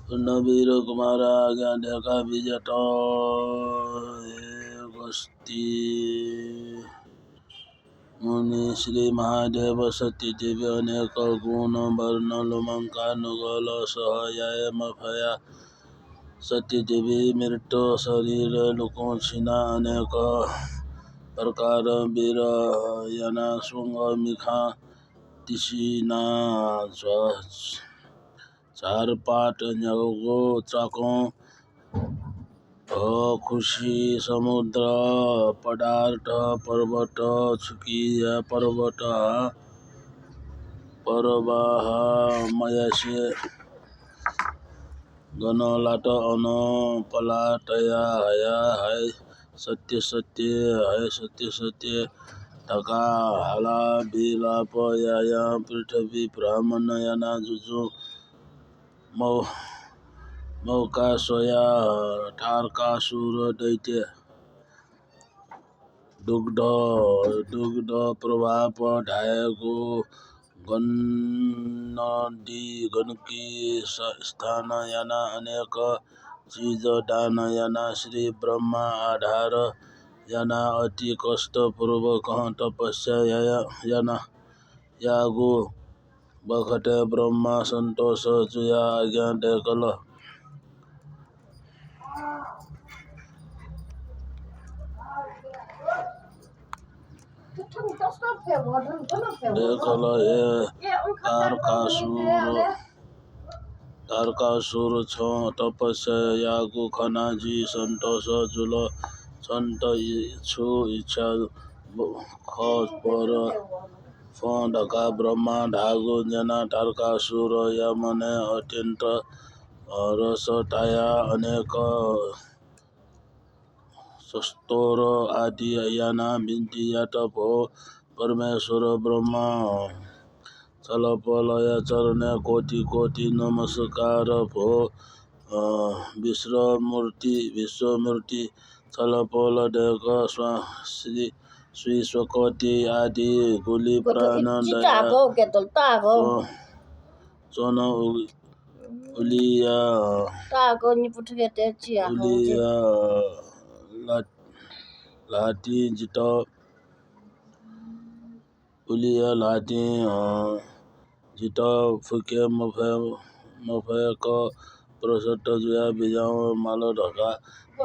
नवीर कुमार ज्ञान का विजट गोष्ठी मुनि श्री महादेव सती देवी अनेक गुण वर्ण लुमंकानुगल सहयाय मफया सती देवी मृत्यु शरीर लुकोछिना अनेक प्रकार वीर याना सुंग मिखा तिसिना चार पाट न्यागो चाको खुशी समुद्र पदार्थ पर्वत छुकिया पर्वत परवाह मयासे गणलाट अन पलाटया हया है सत्य सत्य है सत्य सत्य टका हाला बिलाप याया पृथ्वी ब्राह्मण याना जुजु मौका सोया ठारकासुर दैत्य दुग्ध प्रभाव ढायको गन्नदी गणकी स्थान याना अनेक चीज दान याना श्री ब्रह्मा आधार याना अति कष्ट पूर्वक तपस्या याना यागो बखटे ब्रह्मा संतोष जुया आज्ञा देखल देखल हे तारकासुर छ तपस्या यागु खनाजी संतोष जुल संत छु इच्छा पर ढका ब्रह्मा ढागु जना तारकासुर यमने अत्यंत रसटाया अनेक स्तोर आदि याना बिन्ती यात भो परमेश्वर ब्रह्मा चलपलय चरण कोटि कोटि नमस्कार भो विश्वमूर्ति चलपल देख श्री स्वकोटि आदि गुली प्राण दया चन उलिया लाठी जित उलिया लाठी जित फुके मफेक प्रसट जुया बिजाऊ माल ढका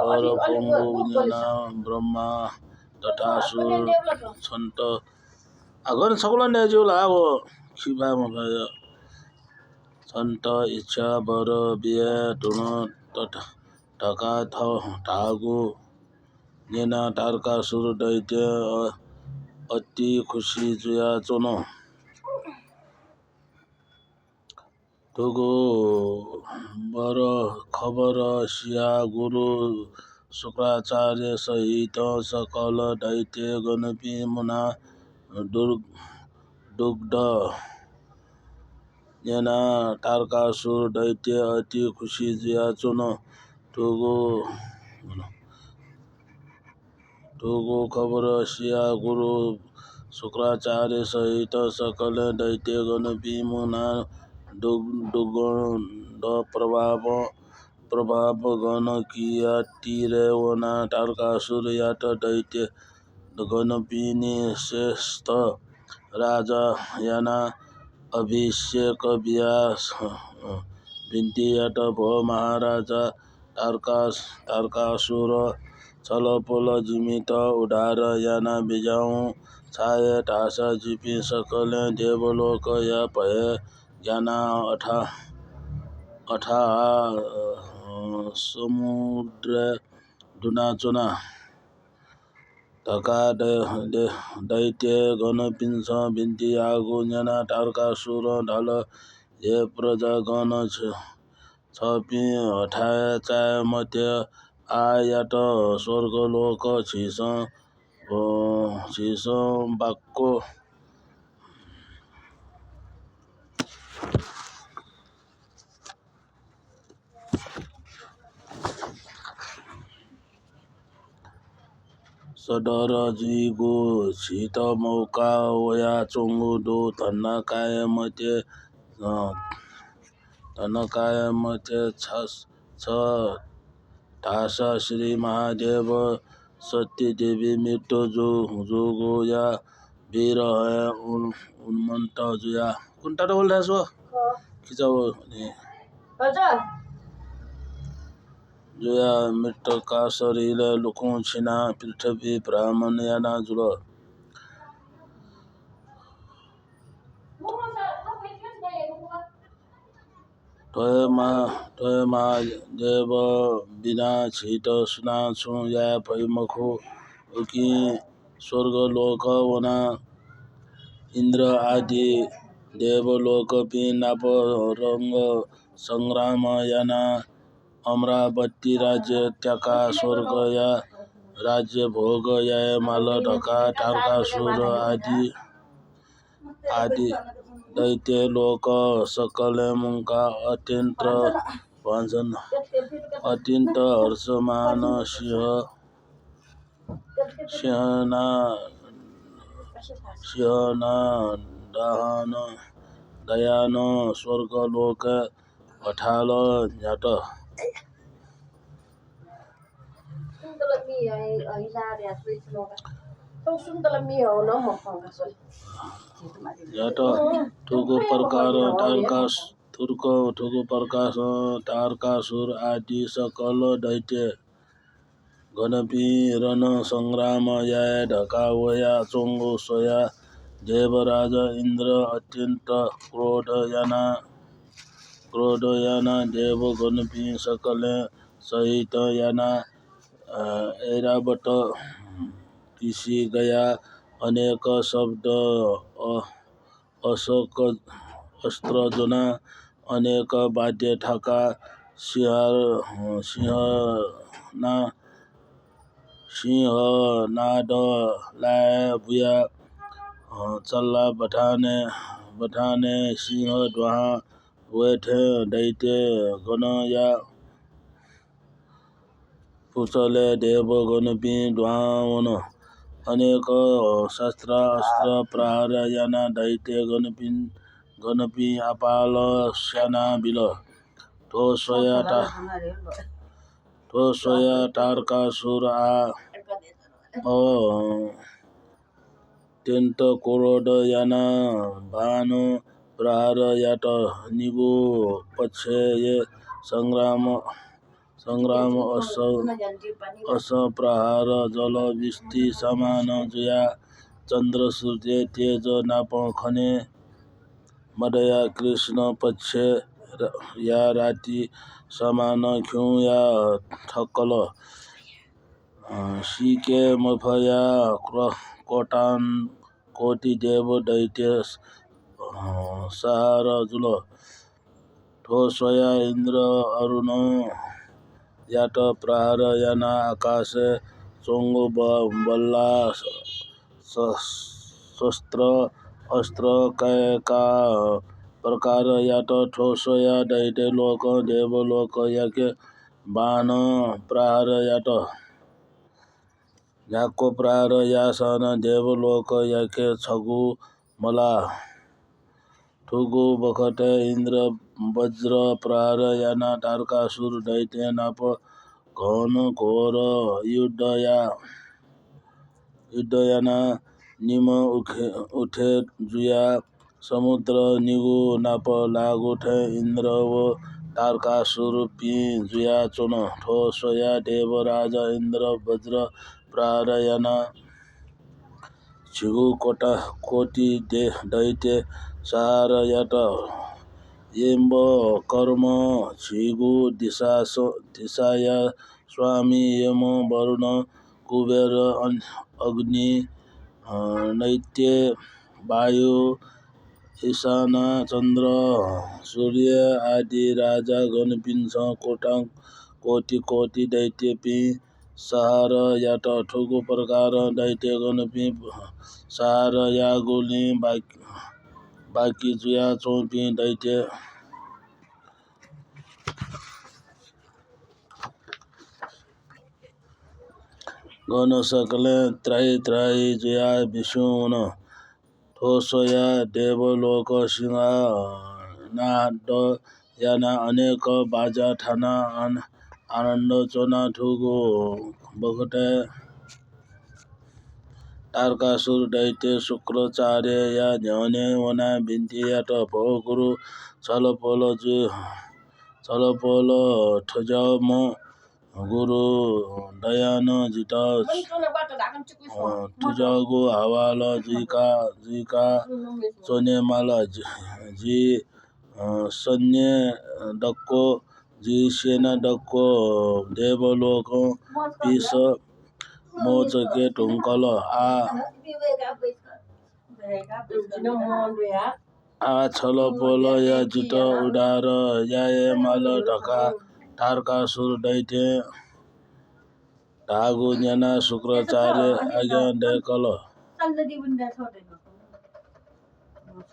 और पोंगु जना ब्रह्मा तथा सुर छन्त अगन सकला नेजु लागो खिबा मफे छन्त इच्छा बर बिया धुन तथा ढका ढागु नेना टारका सुर दैत्य अति खुशी जुया चुनो तुगो बर खबर सिया गुरु शुक्राचार्य सहित सकल दैत्य गणपी मुना दुग्ध नेना टारकासुर दैत्य अति खुशी जुया चुनो तुगो खबर सिया गुरु शुक्राचार्य सहित सकल दैत्य गणपी मुना दुगुण प्रभाव गण किया तीरे वना तारकासुर यात दैत्य गणपीनि श्रेष्ठ राजा याना अभिषेक व्यास बिन्ती यात भो महाराजा तारकासुर छलपोल जिमित उडार याना बिजाऊ छाय ठासा जिपी सकल देवलोक या भय ज्ञाना अठा समुद्र दुना चुना ढका दैत्य गणपिंस बिन्ती आगु जना तारकासुर ढल हे प्रजागण छपी हठाय चाय मध्य आयात स्वर्गलोक छिस बाक्को सडर जीगु छित मौका ओया चोंगु दो धन्ना काय मते तनकाय मते छ ठासा श्री महादेव सती देवी मृत्यु जुगुया वीर है उन्मंत जुया कुंटा बोल रहा है सो खिंचाओ जुया मृत्यु का शरीर लुकु छिना पृथ्वी ब्राह्मण याना जुल तोय महादेव बिना छिट सुना छु या पैमखो उकी स्वर्ग लोक वना इंद्र आदि देवलोक पिनाप रंग संग्राम याना अमरावती राज्य त्याका स्वर्ग या राज्य भोग या माल ढका तारकासुर आदि दैत्य लोक सकल मुंका अत्यंत हर्षमान सिंहना दयान स्वर्ग लोक अठाल झट झट ठुको प्रकाश तारकासुर आदि सकल दैत्य गणपी रण संग्राम या ढका वया चोंगो सोया देवराज इंद्र अत्यंत क्रोध याना देव गणपी सकल सहित याना ऐरावत किसी गया अनेक शब्द अशोक अस्त्र जना अनेक वाद्य ठाका सिंहनाद लाय बुया चल्ला बठाने सिंह द्वाहा बैठे दैत्य गण या पुचले देव गणपी द्वावन अनेक शस्त्र अस्त्र प्रहार याना दैत्य गणपी अपाल श्याना बिल तो सोया तारकासुर अत्यंत क्रोध याना भानु प्रहार यात निगु पक्षे ये संग्राम अस प्रहार जल विस्ती समान जुया चंद्र सूर्य तेज नाप खने मदया कृष्ण पक्षे या राति समान क्यों या थकल सीके मफया कोटान कोटि देव दैत्य सहार जुल ठोसया इंद्र अरुण यात प्रहार याना आकाश चोंगो बल्ला शस्त्र अस्त्र का प्रकार यात ठोसया दैत्य लोक देवलोक याके बाण प्रहार यात झाको प्रहार यासन देवलोक याके छगु मला ठुगु बखटे इंद्र वज्र प्रहार याना तारकासुर दैत्य नाप घन घोर युद्ध याना निम उठे जुया समुद्र निगु नाप लागुठे इंद्र व तारकासुर पी जुया चुन ठोसया देवराज इंद्र वज्र प्रहार याना छिगु कोटि दैत्य सहार यात येम्ब कर्म छिगु दिशाया स्वामी यम वरुण कुबेर अग्नि नैत्य वायु ईशाना चंद्र सूर्य आदि राजा गणपिंस कोटि दैत्य पी सहार यात ठुगु प्रकार दैत्य गणपी सहार या गोली बाकी जुया चौपी दैत्य गण सकले त्राही जुया विष्णु ठोसया देवलोक सिंह नाद याना अनेक बाजा ठाना आनंद चोना ठुगो बगटे तारकासुर दैत्य शुक्राचार्य या न्यौने वना बिन्ती यात भोगुरु छलपोल ठजम गुरु दयान जित तुजगु हवाल जिका चोने माल जी सन्य डक्को जी सेना डक्को देवलोक पिस मोचके ढुङ्कल आ छलपोल या जित उडार याए माल ढका तारकासुर दैत्य ढागु न्याना शुक्राचार्य आज्ञा डेकल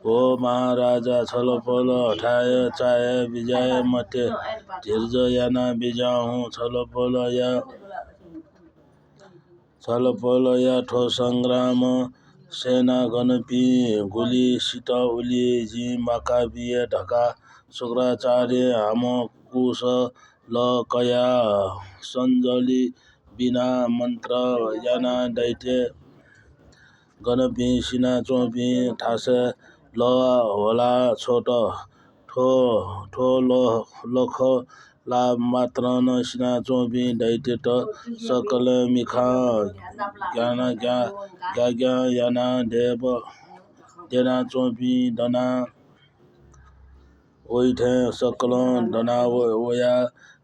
ओ महाराजा छलपोल हठाय चाय विजय मते धीर्ज याना बिजाहु छलपोल या ठो संग्राम सेना गणपी गुली सित उली जी मकाबिय ढका शुक्राचार्य हाम कुश ल कया सञ्जली बिना मन्त्र याना दैत्य गणपी सिना चोपी ठासे ल होला छोट ठो लख ला मात्र न सिना चोपी दैत्य त सकल मिखा ज्ञान याना देव देना चोपी दना ओइठे सकल दना वया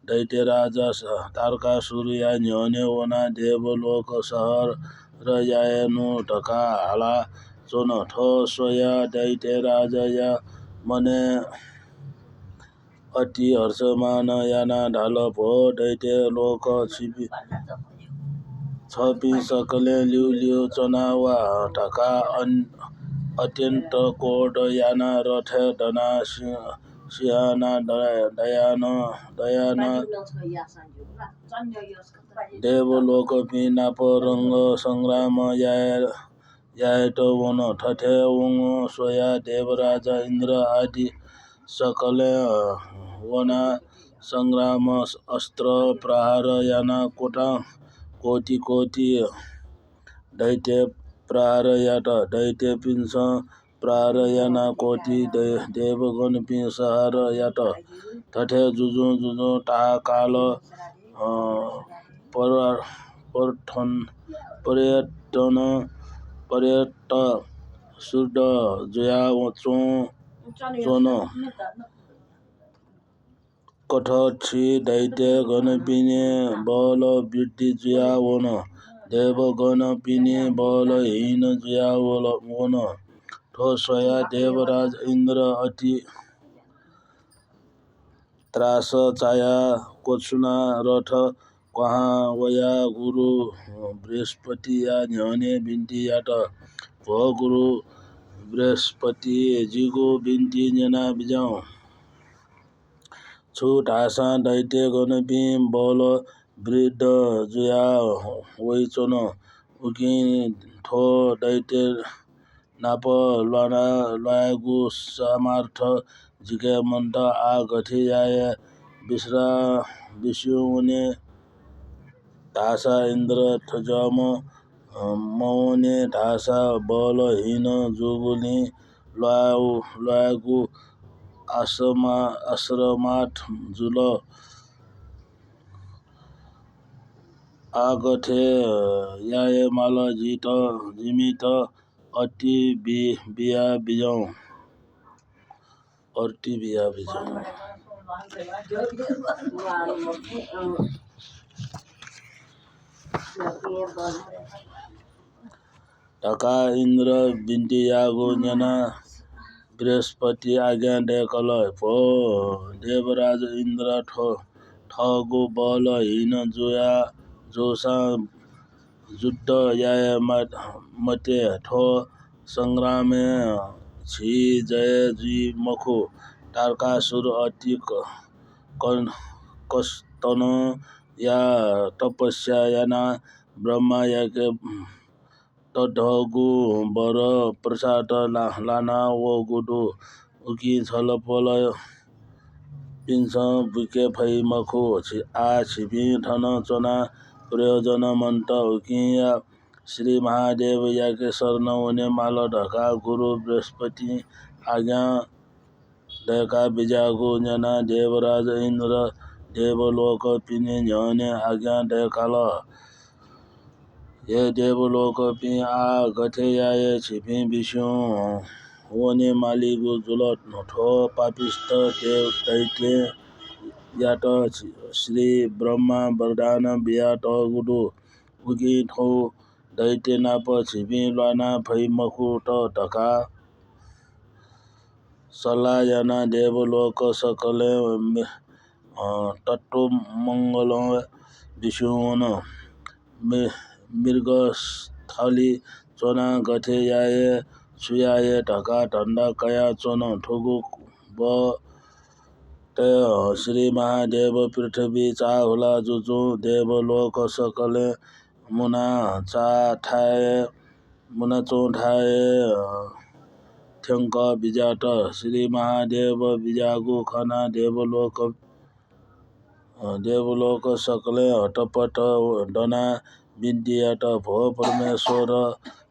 दैत्य राजा तारकासुर या न्यौने वना देवलोक सहर र यानु ढका हाला चोन ठो सोया दैत्य राजा या मने अति हर्षमान याना ढाल भो दैत्य लोक छपी सकले लिउ चना वा ढका अत्यन्त कोड याना रथ डना सिंहना दयान देवलोक पिनाप रंग संग्राम यायट वन ठठे वंग सोया देवराजा इन्द्र आदि सकल वना संग्राम अस्त्र प्रहार याना कोटि दैत्य प्रहार यात दैत्य पिंस प्रहार याना कोटि देवगण पिंसहार यात ठठे जुजु टाकाल पर्यट सुड जुया चोन कठछि दैत्य गणपिने बल वृद्धि जुया वन देवगण पिने बल हीन जुया वन ठो सोया देवराज इन्द्र अति त्रास चाया कोछुना रथ कहाँ वया गुरु बृहस्पति या न्यौने बिन्ती यात भो गुरु बृहस्पति जिगु बिन्ती न्यना बिजाऊ छु ढासा दैत्य गणपी बल वृद्ध जुया वैचोन उकी ठो दैत्य नाप लयागु सामर्थ जिके मन्त आ गठि याय विष्णुने ढासा इन्द्र थजम मौने ढासा बल हीन जुगुली लयागु आश्रमाठ जुल आगठे याय माल जिमित अति बिया बिजाऊ ढका इन्द्र बिन्ती यागु न्यना बृहस्पति आज्ञा डेकल भो देवराज इन्द्र ठगु बल हीन जुया जोसा जुद्ध याय मते ठो संग्रामे छि जय जी मखु तारकासुर अति कस्तन या तपस्या याना ब्रह्मा याके तढगु वर प्रसाद लाना वो गुडु उकी छलपोल पिन्छ बुके फै मखु आ छिपी ठन चोना प्रयोजन मन्त उकिया श्री महादेव याके शरण होने माल ढका गुरु बृहस्पति आज्ञा ढका बिजागु जना देवराज इंद्र देवलोक पिने न्यने आज्ञा ढकाल ये देवलोक पि आ गथे याये छिपी विष्णु होने मालिगु जुलत ठो पापिष्ट देव दैत्य यात श्री ब्रह्मा वरदान बियात गुडु उगी ठो दैत्य नाप छिपी लाना फै मखु ढका सला याना देवलोक सकले तत्व मंगल विष्णुवन मृगस्थली चोना गथे याये छुयाये ढका धंडा कया चोन ठुगु ब श्री महादेव पृथ्वी चाहुला जुजु देवलोक सकले मुना चोठाए थ्यंक बिजाट श्री महादेव बिजागु खना देवलोक सकले हटपट डना विद्याट भो परमेश्वर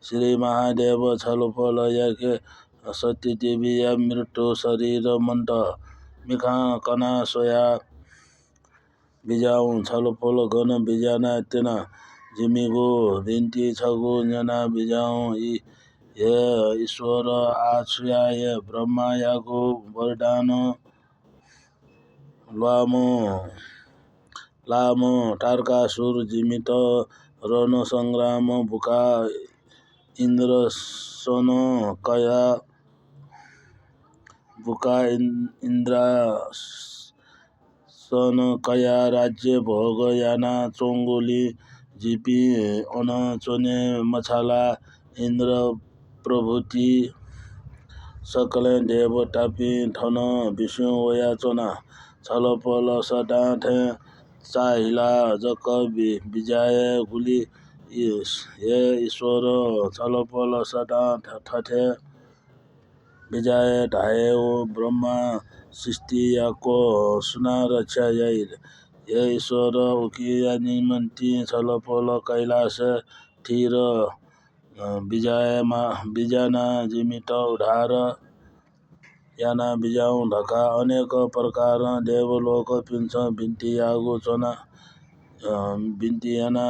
श्री महादेव छलफल याके सती देवी या मृत्यु शरीर मंत मिखा कना सोया बिजाऊ छलफल गण बिजाना तेना जिमिगु बिन्ती छगु जना बिजाऊ ये ईश्वर आछुयाय ब्रह्मा यागु वरदान लामो टारकासुर जिमित रण संग्राम बुका इंद्र सन कया बुका इंद्रासन कया राज्य भोग याना चोंगोली जिपी अन चोने मछाला इंद्र प्रभुति सकले देवतापि ठन विष्णु वया चोना छलफल सदा थे चाहिला जक विजय गुली ये ईश्वर छलफल सदा ठथे विजय ढायो ब्रह्मा सृष्टि याको सुना रक्षा ये ईश्वर उकिया निमन्ती छलफल कैलाश थिर बिजाना जिमित उधार याना बिजाऊ ढका अनेक प्रकार देवलोक पिन्छ बिन्ती यागु चोना बिन्ती याना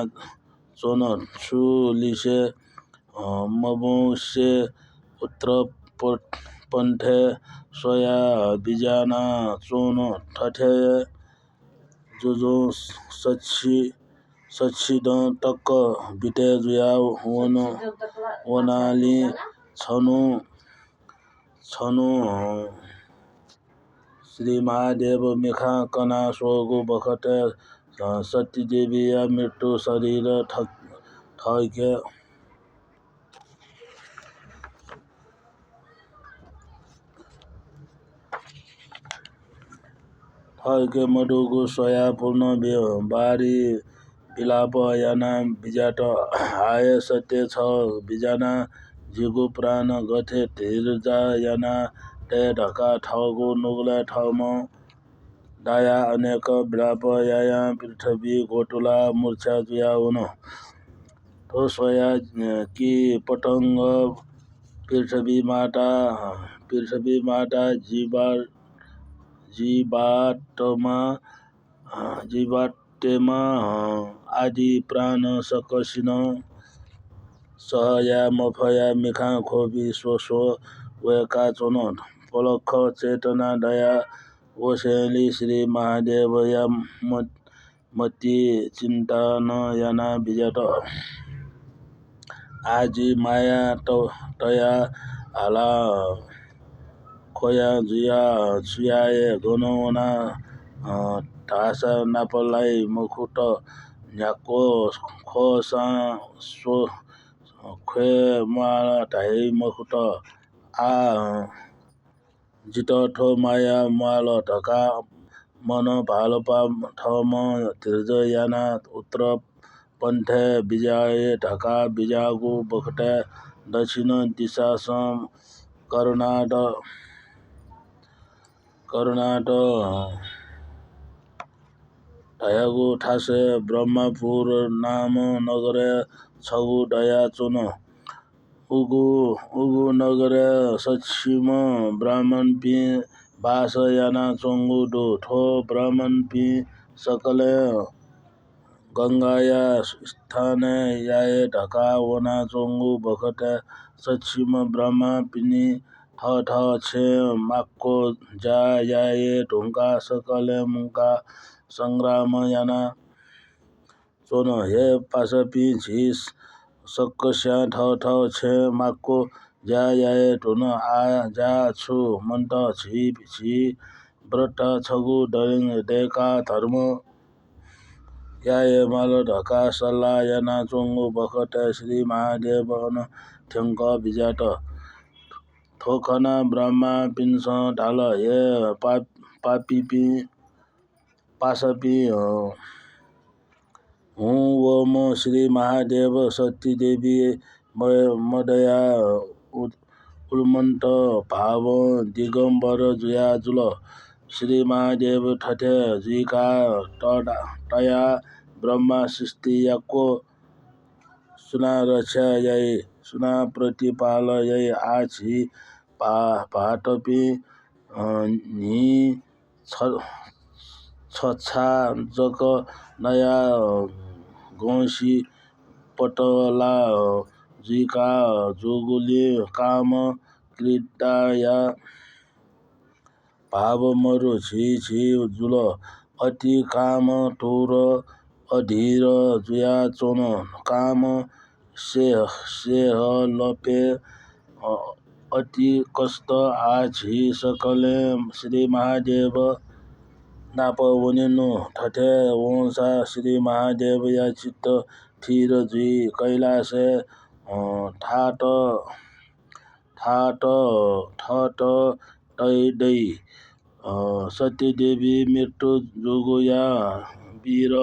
चोन छुलिसे मबुसे पुत्र पंथे सोया बिजाना चोन ठठे जुजो सच्छिद तक बिटे जुया वनाली छनु श्री महादेव मिखा कना सोगु बखते सती देवी या मृत्यु शरीर ठके मडुगु सोया पूर्ण बारी विलाप याना बिजाट आय सत्य छ बिजाना जिगु प्राण गथे धीरजा याना ते ढका ठाउगु नुगला ठाउमा दाया अनेक विलाप याया पृथ्वी गोटुला मूर्छा जुया हुन तो सोया कि पतंग पृथ्वी माता जीवाटेमा आदि प्राण सकसिन सहया मफया मिखा खोबी स्वस्व वयका चोन पलख चेतना दया वसेली श्री महादेव या मती चिंतन याना बिजाट आजी माया तया हाला खोया जुया छुयाए गनवना ढासा नापलाई मुखुट न्याको खोसा सो खे माला ढाई मुखुट आ जिटठो माया माल ढका मन भालपा ठम धीर्ज याना उत्तर पंथे विजय ढका बिजागु बखटे दक्षिण दिशा कर्नाट ढयागु ठासे ब्रह्मपुर नाम नगरे छगु डया चुन उगु नगरे सक्षिम ब्राह्मण पि बास याना चोंगु डो ठो ब्राह्मण पि सकले गंगाया स्थाने याए ढका वना चोंगु बखटे सक्षिम ब्रह्मा पिनी ठ ठ छे माक्को जा याए ढुंगा सकले मुंका संग्राम याना चोन हे पासपि झिस सक्कस्या ठ ठ छे माक्को जा याए ढुन आ जा छु मंत झि व्रत छगु डेका धर्म याए माल ढका सल्ला याना चोंगु बखटे श्री महादेव अन ठ्यंक बिजाट थोखना ब्रह्मा पिन्स ढाल हे पासपि हुँ वो म श्री महादेव सती देवी मदया उल्मन्त भाव दिगंबर जुया जुल श्री महादेव ठठे जुइका टया ब्रह्मा सृष्टि याको सुना रक्षा याई सुना प्रतिपाल याई आ झी भाटपि नि छछा जक नया गौसी पटला जुइका जोगुली काम क्रीडाया भाव मरु झी जुल अति काम टोर अधीर जुया चोन काम सेह लपे अति कष्ट आ झी सकले श्री महादेव नाप वनिनु ठठे वंसा श्री महादेव या चित्त थीर जुई कैलासे ठाट दै सती देवी मृत्यु जोगु या वीर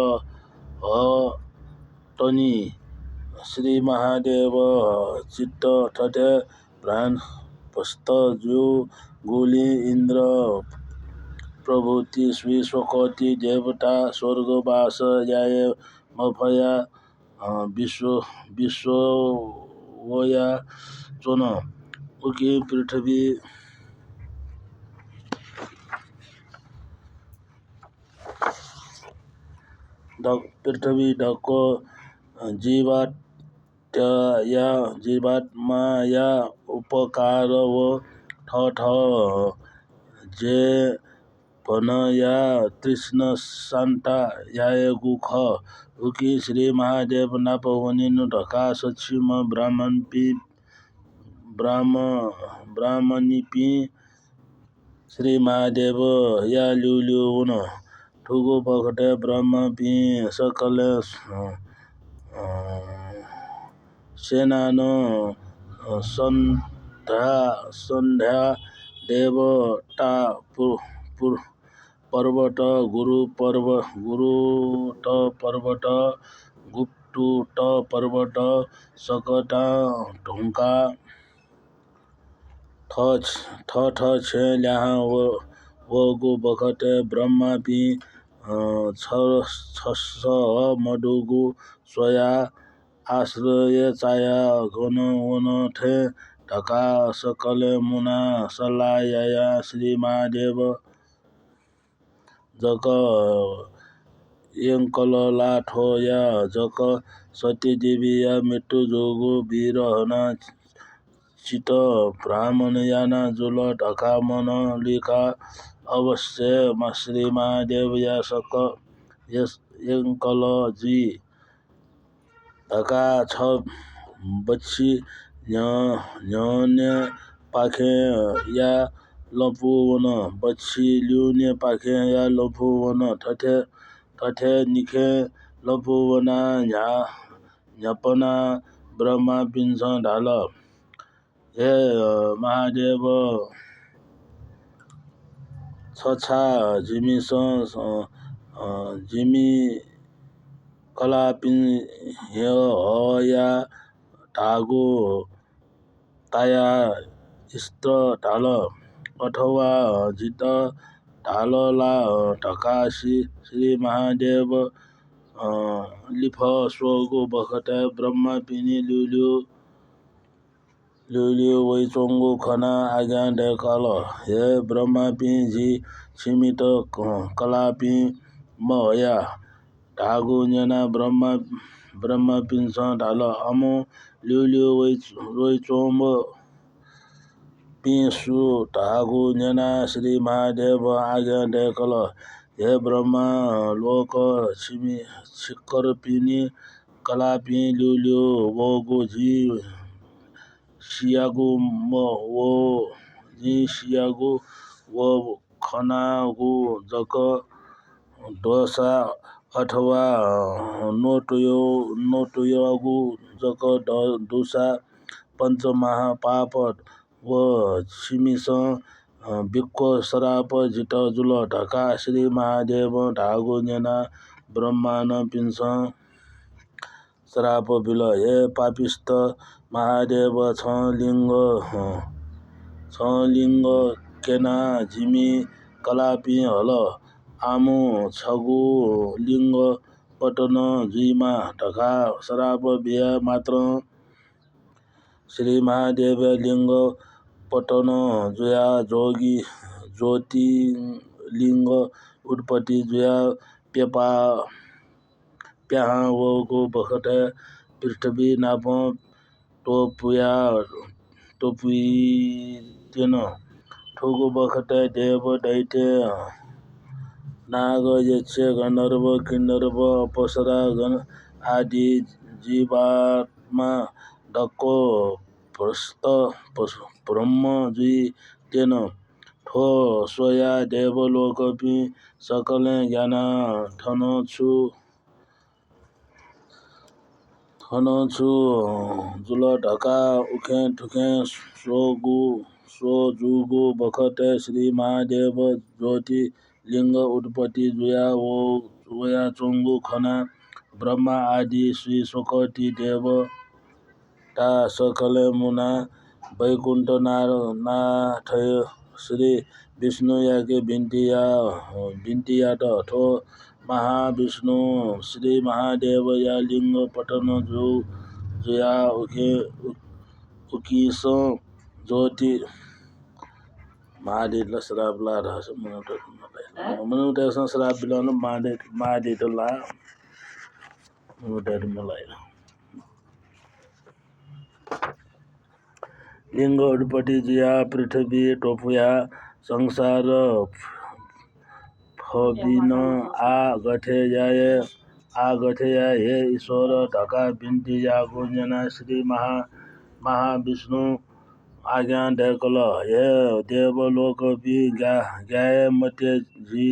तनी श्री महादेव चित्त ठठे प्राण पस्त जो गोली इंद्र प्रभुति विश्वकोटि देवता स्वर्गवास याए मफया विश्व वया चोन उकी पृथ्वी ढको जीवात्मा या उपकार वो ठ जे भन या तृष्ण शान्ता याए गुख उकी श्री महादेव नाप वनिनु ढका सक्षिम ब्राह्मणी पि श्री महादेव या ल्यु उन ठुगु बखटे ब्रह्म पि सकल सेनानो संध्या देवता पर्वत गुरुट पर्वत गुप्तुट पर्वत सकटा ढुंका ठ छे ल्याहा वगु बखटे ब्रह्मा पि छस मडुगु स्वया आश्रय चाया घन वन ठे ढका सकल मुना सला याया श्री महादेव जक यंकल लाठो या जक सती देवी या मृत्यु जोगु वीर हना चित ब्राह्मण याना जुल ढका मन लिखा अवश्य श्री महादेव या सक यंकल जी ढका छ बच्ची न्याने पाखे या लपु वन बच्ची ल्युने पाखे या लपु वन ठठे निखे लपु वना न्यापना ब्रह्मा पिंस ढाल हे महादेव छछा झिमी कलापिन या ढागु ताया स्त्र ढाल अथवा जित ढालला ढका श्री महादेव लिफ सोगो बखत ब्रह्मा पिनी लिu वैचोंगो खना आज्ञा ढेकल हे ब्रह्मा पि जी छिमित कला पि मया ढागु न्यना ब्रह्मा पिन्छ ढाल अमो लिu वैचोंब पिसु ढागु न्यना श्री महादेव आज्ञा ढेकल हे ब्रह्मा लोक छिक्कर पिनी कला पि लिu वोगु जी सियागु वो जी सियागु वो खनागु जक डोसा अथवा नोटुयगु जक दुसा पंच महापाप व छिमिस बिक्को सराप जिट जुल ढका श्री महादेव ढागु न्यना ब्रह्मान पिन्छ सराप बिल हे पापिस्त महादेव छ लिङ्ग केना झिमी कलापि हल आमु छगु लिङ्ग पटन जुइमा ढका सराप बिया मात्र श्री महादेव लिङ्ग पटन जुया जोगी ज्योति लिङ्ग उत्पत्ति जुया प्याहा वोगो बखत पृथ्वी नाप टोपुइतेन ठोगो बखत देव दैत्य नाग यक्ष गन्धर्व किन्नर अप्सरा गण आदि जीवात्मा डक्को भ्रष्ट ब्रह्म जुई तेन ठो सोया देवलोक पि सकल ज्ञान ठन छु जुल ढका उखे ठुखे सोजुगु बखत श्री महादेव ज्योति लिङ्ग उत्पत्ति जुया वया चोंगु खना ब्रह्मा आदि श्री शोकति देव ता सकल मुना वैकुण्ठ नाथय श्री विष्णु याके बिन्तिया ठो महाविष्णु श्री महादेव या लिङ्ग पटन जुया उकिस ज्योति महादेव श्राप ला रहस मनुटे श्राप बिलन महादेव ला मनुटे मलाई लिङ्ग उत्पत्ति जुया पृथ्वी टोपुया संसार फबिन आ गथे हे ईश्वर ढका बिन्ती यागु जना श्री महाविष्णु आज्ञा ढेकल हे देवलोक पि गाय मते जी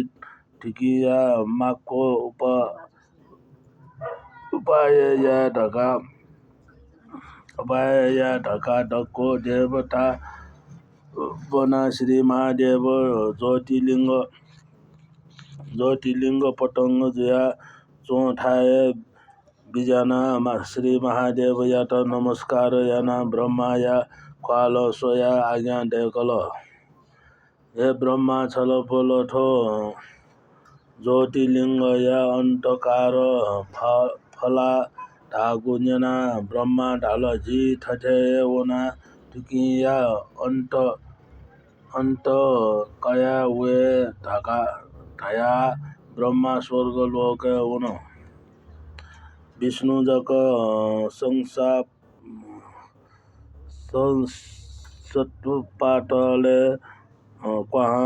ठिकिया माको उपाय या ढका डक्को देवता बना श्री महादेव ज्योतिलिङ्ग पटंग जुया चोठाए बिजाना श्री महादेव यात नमस्कार याना ब्रह्मा या क्वाल सोया आज्ञा ढेकल हे ब्रह्मा छलफल ठो ज्योतिलिङ्ग या अन्तकार फला ढागु न्यना ब्रह्मा ढाल जी ठठे वना ठुकिया अन्त कया वे ढया ब्रह्मा स्वर्ग लोक वन विष्णु जक संसत्पाटले क्वाहा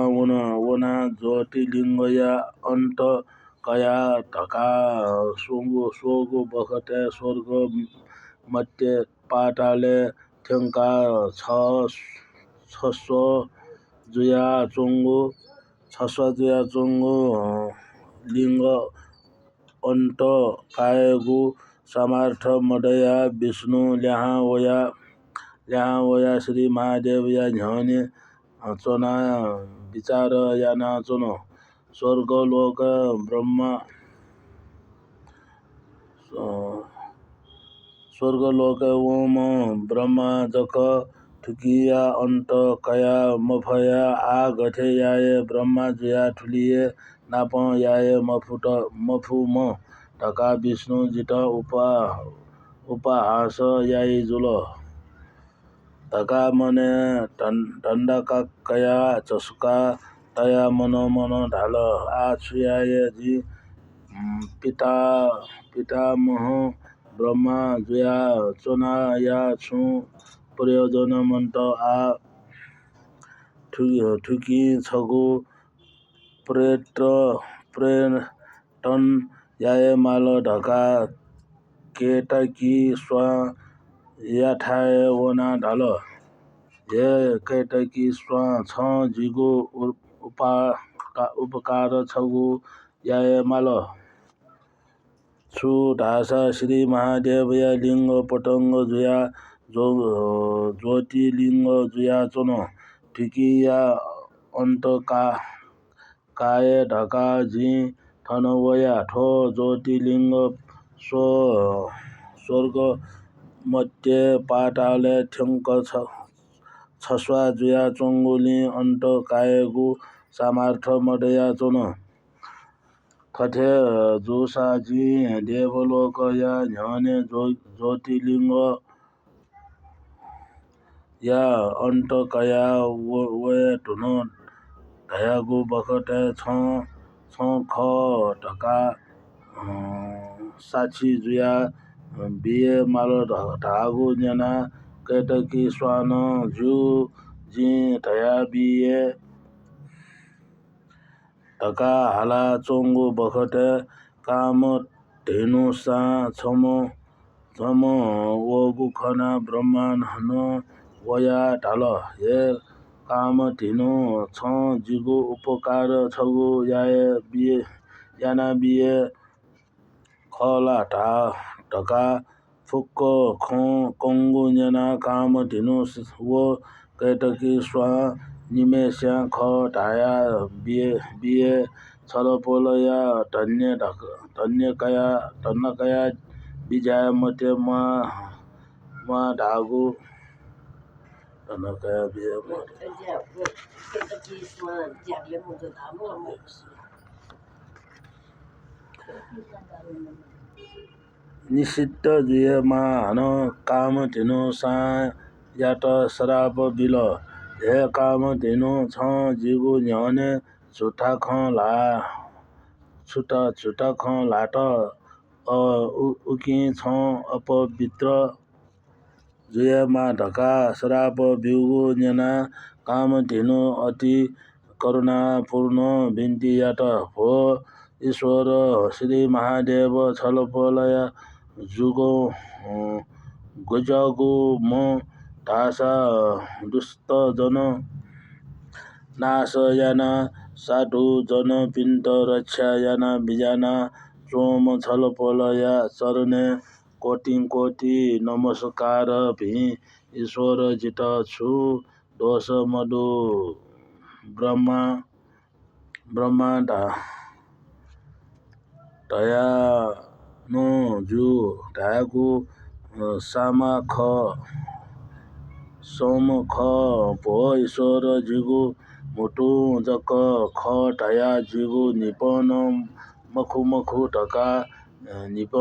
वना ज्योतिलिङ्ग या अन्त कया ढका सोगो बखत स्वर्ग मध्य पाटाले थ्यङ्का छस्व जुया चोङ्गो लिङ्ग अन्त कायगु सामर्थ मडया विष्णु ल्याहा वया श्री महादेव या झने चोना विचार याना चोन स्वर्ग लोक ओम ब्रह्मा जक ठुकिया अन्त कया मफया आ गथे याए ब्रह्मा जुया ठुलिए नाप याए मफुम ढका विष्णु जित उपहास याई जुल ढका मने दण्डका कया चसुका तया मन ढाल आ छुयाए जी पितामह ब्रह्मा जुया चोना या छु प्रयोजन मन्त आ ठुकी छगु प्रेटन याए माल ढका केटकी स्वा याठाए वना ढाल हे केटकी स्वा छ जिगु उपकार छगु याए माल छु ढासा श्री महादेव या लिङ्ग पटङ्ग जुया ज्योतिलिङ्ग जुया चोन ठिकी या अन्त काय ढका जी थन वया ठो ज्योतिलिङ्ग स्वर्ग मध्य पाताले ठ्यङ्क छस्वा जुया चोङ्गुली अन्त कायगु सामर्थ मडया चोन थथे जुसाजी देवलोक या झने ज्योतिलिङ्ग या अन्त कया वय धुन धयागु बखते छ ख ढका साक्षी जुया बिए माल ढागु जना केटकी स्वान जु जी धया बिए ढका हाला चोङ्गु बखते काम धेनु सा छम वगु खना ब्रह्मा हन वया ढाल हे काम धेनु छ जिगु उपकार छगु याना बिए खला ढका फुक्क कङ्गु जना काम धेनु वो कैटकी स्वा निमेस्या ख ढाया बिए छलपोल या धन्य कया बिजाय मते मा ढागु धनकया बिए निषिद्ध जुए मा हन काम धेनु सा यात श्राप बिल हे काम धेनु छ जिगु झने झुटा ख लाट उकी छ अपवित्र जुए मा ढका श्राप बिउगु जना काम धेनु अति करुणापूर्ण बिन्ती यात हो ईश्वर श्री महादेव छलफलया गुजगु म ढासा दुष्ट जन नाश याना साधु जन पिण्ड रक्षा याना बिजाना चोम छलफलया चरणे कोटि नमस्कार भि ईश्वर जित छु दोष मधु ब्रह्मा ढया नो जु ढागु सामा सोम ख भो ईश्वर जिगु मुटु जक ख ढया जिगु निपन मखु ढका निप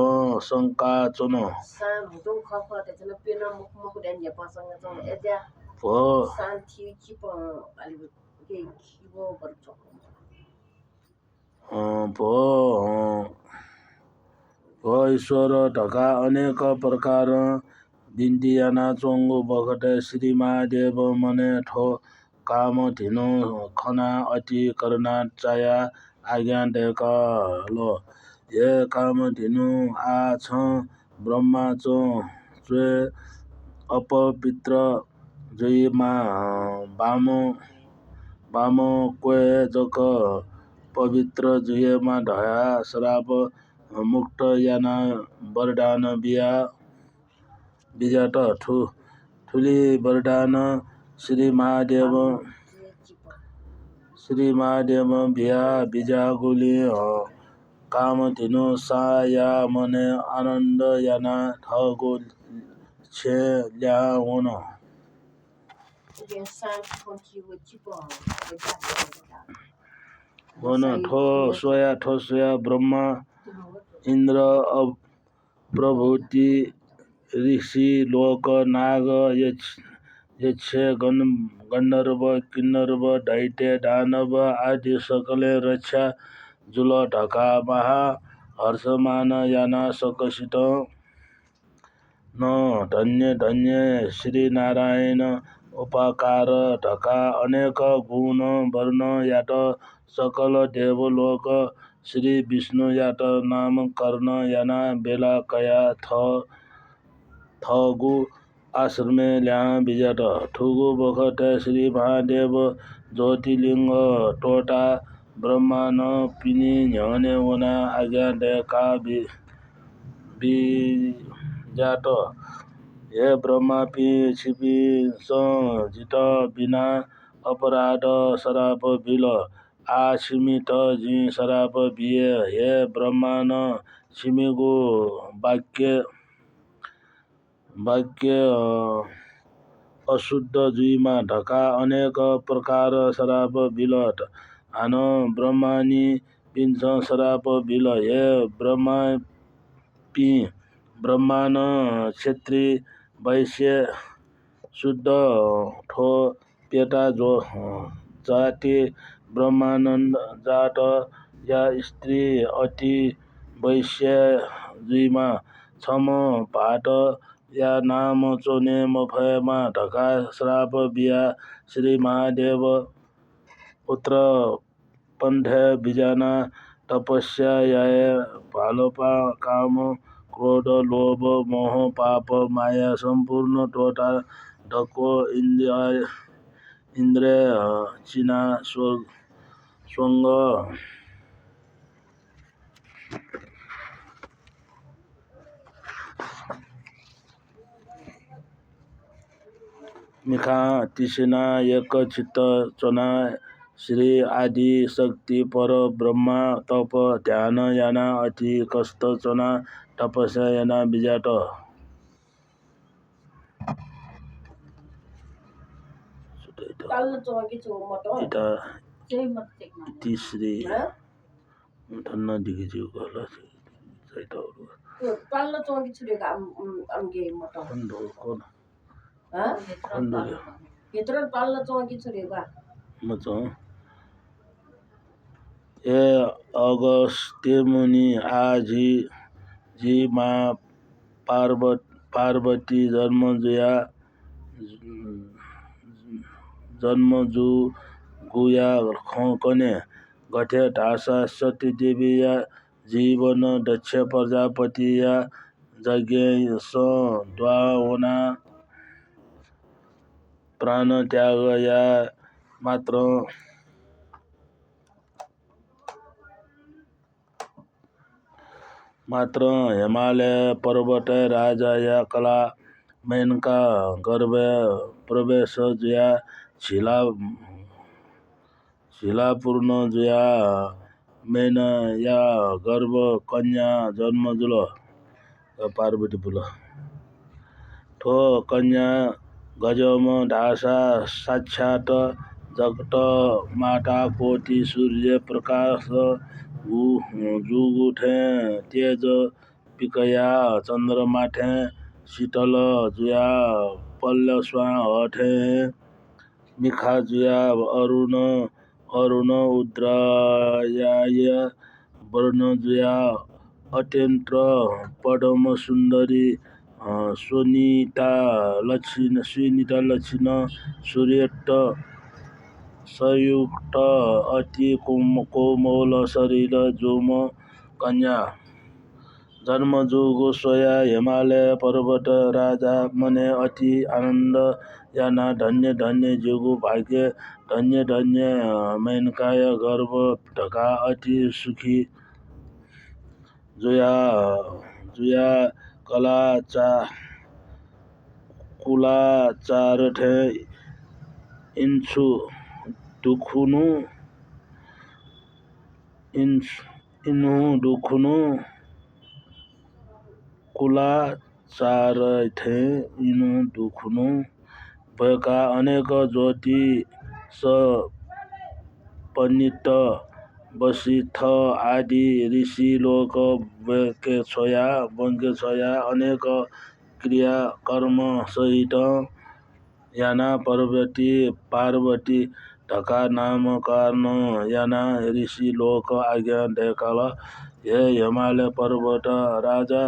शङ्का चोन भो ईश्वर ढका अनेक प्रकार बिन्ती याना चोङ्गु बखते श्री महादेव मने ठो काम धेनु खना अति करुणा चाया आज्ञा ढेकलो हे काम धेनु आ छ ब्रह्मा चोए अपवित्र जुई मा बाम क्वे जक पवित्र जुए मा ढया श्राप मुक्त याना वरदान बिजाट ठुली वरदान श्री महादेव बिया बिजागुली काम धेनु सा या मने आनन्द याना ठगु छे ल्या वन वन ठो सोया ब्रह्मा इंद्र प्रभृति ऋषि लोक नाग यक्ष गंधर्व किन्नर दैत्य दानव आदि सकले रक्षा जुल ढका महा हर्षमान याना सकसित न धन्य धन्य श्री नारायण उपाकार ढका अनेक गुण वर्ण यात सकल देवलोक श्री विष्णु यात नाम कर्ण याना बेला कया थगु आश्रमे ल्या विजट ठुगु बखत श्री महादेव ज्योतिलिंग टोटा ब्रह्मांड पिनी न्यने वना आज्ञा का जात हे ब्रह्मा पी छिपी जित बिना अपराध शराप बिल आसीमित जी शराप बिए हे ब्रह्मांड छिमिगु वाक्य अशुद्ध जुईमा ढका अनेक प्रकार शराप बिलट आन ब्रह्मानी पिन्छ शराप बिल हे ब्रह्मा पी ब्रह्मांड क्षेत्री वैश्य शुद्ध ठो पेटा जो जाति ब्रह्मानंद जात या स्त्री अति वैश्य जुईमा छम भाट या नाम चोने मफयमा ढका श्राप बिया श्री महादेव पुत्र पंथ बिजाना तपस्या याय भालोपा काम क्रोध लोभ मोह पाप माया संपूर्ण टोटा ढको इंद्र चिना स्वंग मिखा तिसिना एक चित्त चोना श्री आदि शक्ति पर ब्रह्मा तप ध्यान याना अति कष्ट चोना तपस्या याना विजाट इता तीसरी धन्ना दिखे जो गला सहित पाल्लो चौकी छुरेको आमगे मत कोन भित्र पाल्लो चौकी छुरेको मचो ए अगस्त्य मुनि आजी जी माँ पार्वती जन्म जु गुया कने गठे ढासा सती देवी या जीवन दक्ष प्रजापति या यज्ञ द्वावना प्राण त्याग या मात्र हिमालय पर्वत राजा या कला मेनका गर्भ प्रवेश जुया छिला पूर्ण जुया मेन या गर्भ कन्या जन्म जुल पार्वती बुल ठो कन्या गजम ढासा साक्षात जगत माता कोटि सूर्य प्रकाश जुगुठे तेज पिकया चंद्रमाठे शीतल जुया पल्ल स्वा हठे मिखा जुया अरुण उद्रायाय वर्ण जुया अत्यंत पदम सुंदरी सुनीता लक्षण सूर्यट संयुक्त अति कोमल शरीर जोम कन्या जन्म जोगो सोया हिमालय पर्वत राजा मने अति आनंद याना धन्य धन्य जोगो भाग्य धन्य धन्य मैनकाय गर्भ ढका अति सुखी जुया कुला चारठे इंछु दुखुनु कुला चारठे इनु दुखुनु भएका अनेक ज्योतिष पण्डित वशिष्ठ आदि ऋषि लोक वंकेछया अनेक क्रियाकर्म सहित याना पार्वती ढका नामकरण याना ऋषि लोक आज्ञा देखल हे हिमालय पर्वत राजा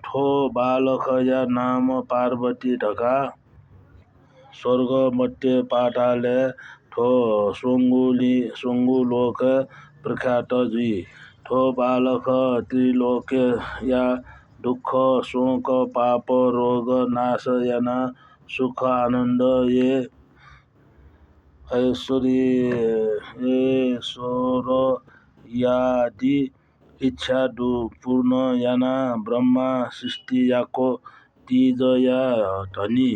ठो बालक या नाम पार्वती ढका स्वर्ग मध्य पाताले ठो सुंगु लोक प्रख्यात जुई ठो बालक त्रिलोके या दुख शोक पाप रोग नाश याना सुख आनंद ये ऐश्वर्यादि इच्छा पूर्ण याना ब्रह्मा सृष्टि याको तीज या धनी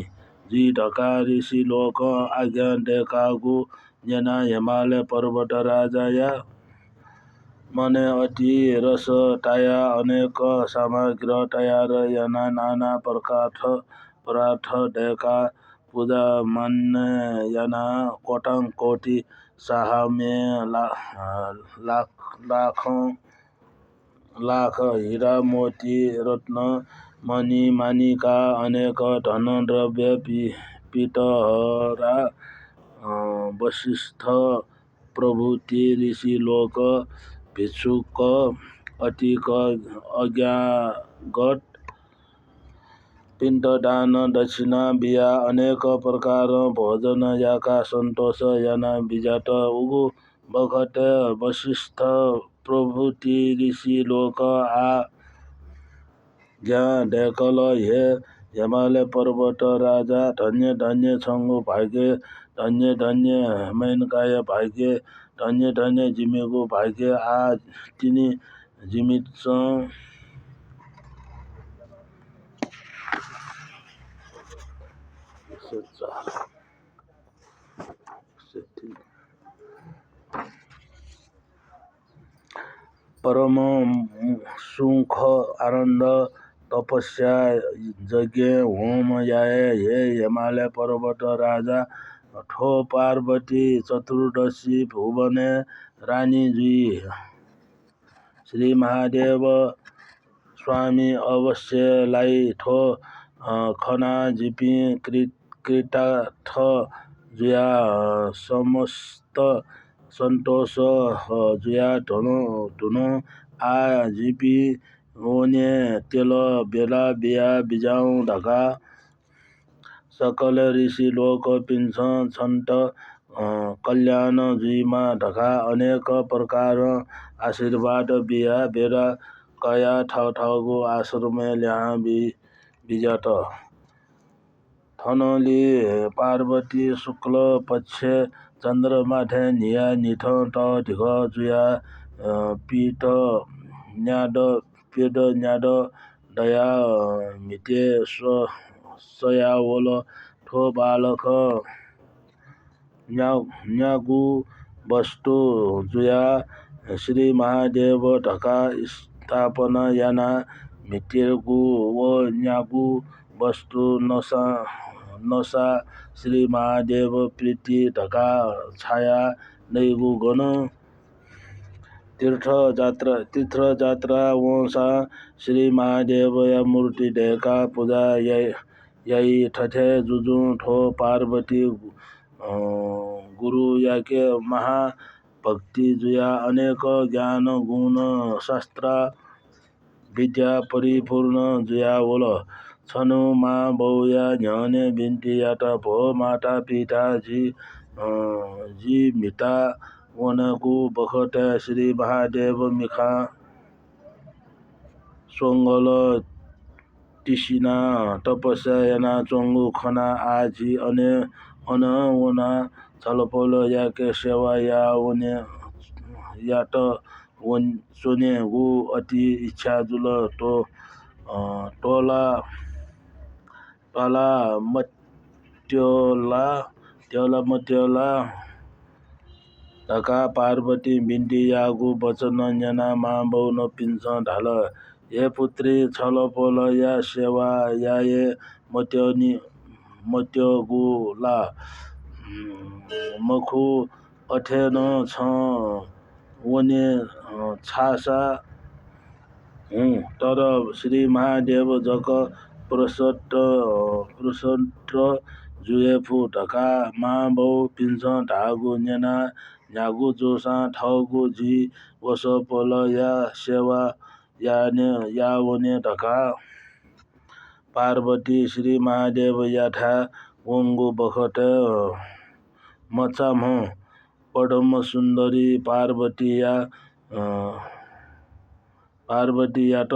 जी ढका ऋषि लोक आज्ञा देखागु याना हिमालय पर्वत राजा या मने अति रस टाया अनेक सामग्री तयार याना नाना परार्थ देखा पूजा मान्य याना कोटांग कोटि साहा में लाख हीरा मोती रत्न मणि मानिका अनेक धन द्रव्य पीतहरा वशिष्ठ प्रभृति ऋषि लोक भिक्षुक अतिक अज्ञागत पिण्डदान दक्षिणा बिया अनेक प्रकार भोजन याका संतोष याना विजात उगु बखत वशिष्ठ प्रभृति ऋषि लोक ज्ञान देखल हे हिमालय पर्वत राजा धन्य धन्य छंगु भाग्य धन्य धन्य मैनकाय भाग्य धन्य धन्य जिमेगु भाग्य तिनी जिमित परम सुख आनंद तपस्या यज्ञ होम याय हे हिमालय पर्वत राजा ठो पार्वती चतुर्दशी भुवने रानी जुई श्री महादेव स्वामी अवश्य लाई ठो खना जिपी कृतार्थ जुया समस्त संतोष जुया धुनो जिपी ओने तेल बेला बिया बिजाऊ ढका सकल ऋषि लोक पिंस छन्त कल्याण जुईमा ढका अनेक प्रकार आशीर्वाद बिया बेरा कया ठाउँ आश्रम ल्याहा बिजात थनली पार्वती शुक्ल पक्ष चन्द्रमाठे निया निठ त ढिक जुया पेद न्याद दया मिते सयावल ठो बालक न्यागु वस्तु जुया श्री महादेव ढका स्थापना याना मितेगु व न्यागु वस्तु नसा श्री महादेव प्रीति ढका छाया नैगु गण तीर्थ जात्रा वंशा श्री महादेव या मूर्ति ढेका पूजा यही ठठे जुजु ठो पार्वती गुरु याके महा भक्ति जुया अनेक ज्ञान गुण शास्त्र विद्या परिपूर्ण जुया बोल छनु मा बौया न्याने बिन्ती यात भो माता पिता जी मिता वनको बखत श्री महादेव मिखा सोंगल तिसिना तपस्या याना चोंगु खना आजी अन वना छलपल याके सेवा या वने यात चोने गु अति इच्छा जुल टोला मत्योला ढका पार्वती बिन्ती यागु वचन न्याना मा बौन पिन्छ ढाल हे पुत्री छलपल या सेवा याये मत्यगुला मखु अठेन छ वने छासा हुँ तर श्री महादेव जक प्रसट जुएफु ढका माबौ पिन्छ ढागु नेना न्यागु जोसा ठगु जी वस पल या सेवा या वने ढका पार्वती श्री महादेव याठा वंगु बखट मचाम पडम सुन्दरी पार्वती याट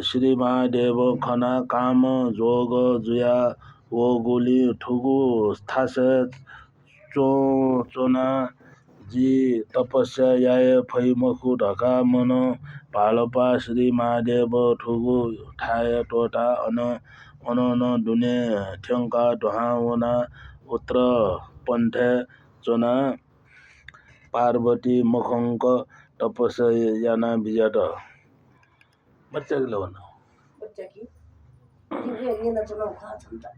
श्री महादेव खना काम जोग जुया वो गोली ठुगु थासे चोना जी तपस्या याय फैमखु ढका मन पालपा श्री महादेव ठुगु ठाय टोटा अन दुने ठ्यंका ढहा वना उत्र पंठे चोना पार्वती मखंक तपस्या याना बिजाट बच्चा के लवन बच्चा की ये ना चलो खा छमता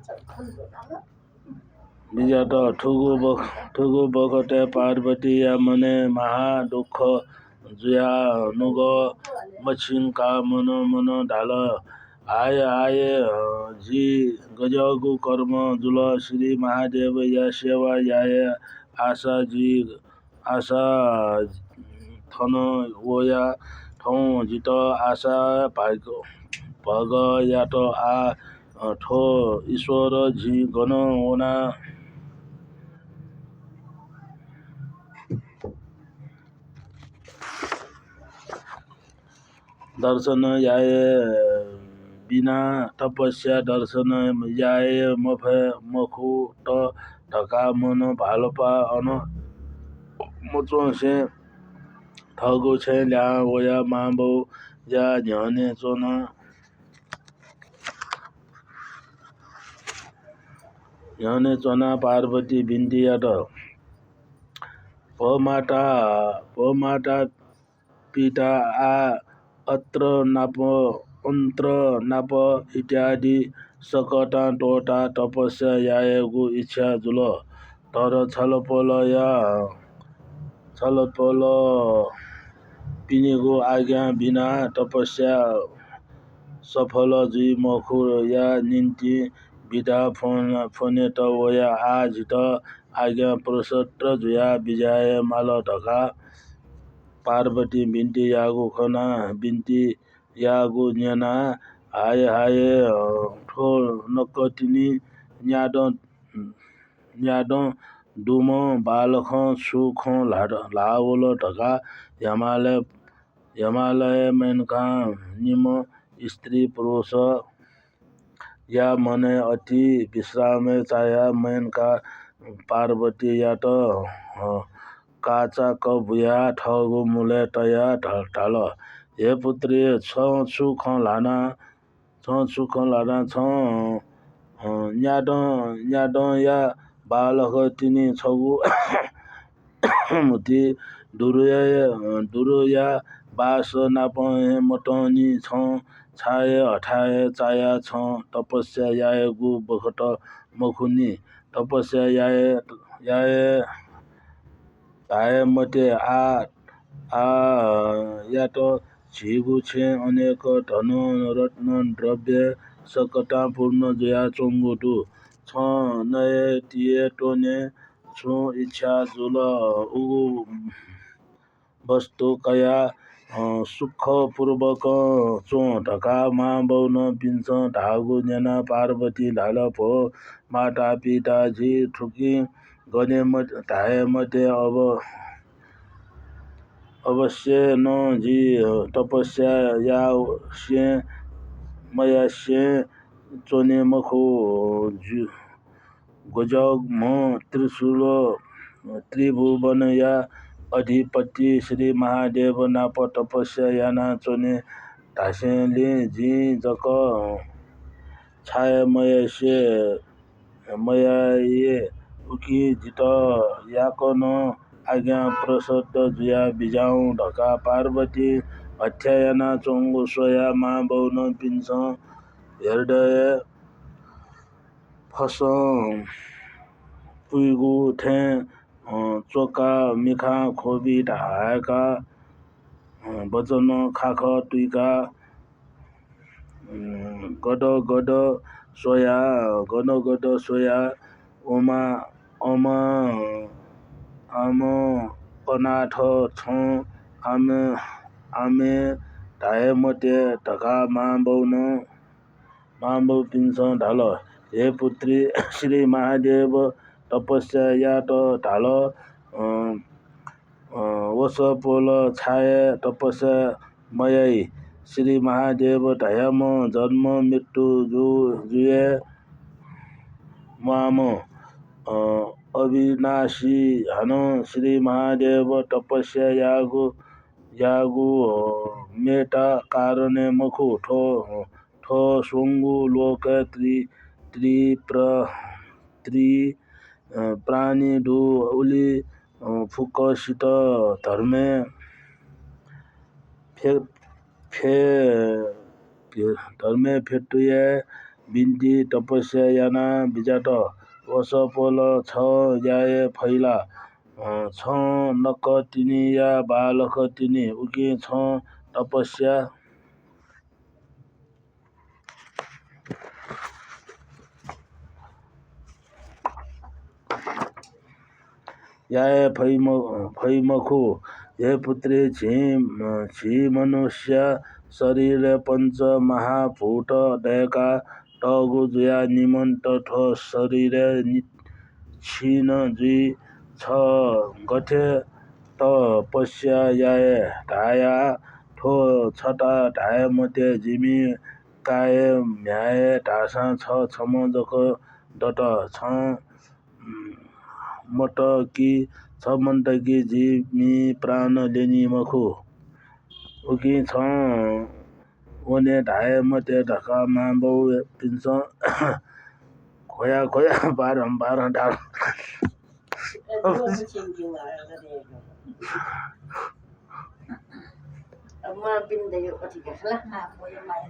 सब खन दो बिजाट ठुगु बखटे पार्वती या मने महा दुख जुया नुग मछिंका मन ढाल आय जी गजगु कर्म जुल श्री महादेव या सेवा याय आशा थन वया ठौ जित आशा भग याट ठो ईश्वर जी गण वना दर्शन याय बिना तपस्या दर्शन याय मखु ढका मन भालपा अन मचो से ठगु छे ल्या वया माबौ या झने चोना पार्वती बिन्ती याट पमाटा पिता अंत्र नाप इत्यादि सकटा टोटा तपस्या यायगु इच्छा जुल तर छलपल पिनेगु आज्ञा बिना तपस्या सफल जुई मखु या निन्ति बिदा फोनेट वया आजित आज्ञा प्रसट जुया बिजाय माल ढका पार्वती बिन्ती यागु खना बिन्ती यागु न्याना हाय ठो नकतिनी न्याड दुम बालख सुख लावल ढका हिमालय मेनका निम स्त्री पुरुष या मने अति विश्राम चाया मेनका पार्वती याट काचा कबुया ठगु मुले टया ढाल हे पुत्री छ सुख लाना छ न्याड या बालक तिनी छगु मुति दुरुया बास नाप मटनी छ छाय हठाय चाया छ तपस्या यायगु बखट मखुनी तपस्या याय मते याट झिगु छे अनेक धन रत्न द्रव्य सकटा पूर्ण जया चोंगुटु छ नय तिए टोने छु इच्छा जुल उगु वस्तु कया सुख पूर्वक चो ढका मा बौन पिन्छ ढागु नेना पार्वती ढाल भो माता पिता जी ठुकी गने ढाय मते अवश्य न जी तपस्या या से मया से चोने मखो गजग म त्रिशूल त्रिभुवन या अधिपति श्री महादेव नाप तपस्या याना चोने ढासेले जी जक छाय मया ये उकी जित याकन आज्ञा प्रसत जुया बिजाऊ ढका पार्वती अध्यायना चोंगु सोया मा बौन पिन्छ हृदय फसं पुइगु ठे चोका मिखा खोबी ढाका वचन खाख तुइका गड गड सोया ओमा आम अनाथ छ आमे ढाए मते ढका माबौ पिन्छ ढाल हे पुत्री श्री महादेव तपस्या यात ढाल वस पोल छाए तपस्या मयाई श्री महादेव ढायाम जन्म मृत्यु जुए माम अविनाशी हन श्री महादेव तपस्या यागु मेटा कारणे मखु ठो सोंगु लोक त्रि प्राणी डु उली फुकसित धर्मे फेटुए बिन्ती तपस्या याना बिजाट वस पोल छ याए फैला छ नक तिनी या बालक तिनी उकी छ तपस्या याए फैमखु हे पुत्री छि मनुष्य शरीर पंच महाभूत दयका टगु जुया निमन्त ठो शरीर छिन जुई छ गठे तपस्या याए ढाया ठो छटा ढाए मते जिमी काए म्याए ढासा छ छम जक डट छ मटकी जिमी प्राण लेनी मखु उकी छ वने ढाए मते ढका माबौ पिन्छ खोया बारम्बार ढाल Amma bin da yuk ati ka lah na ko ya mai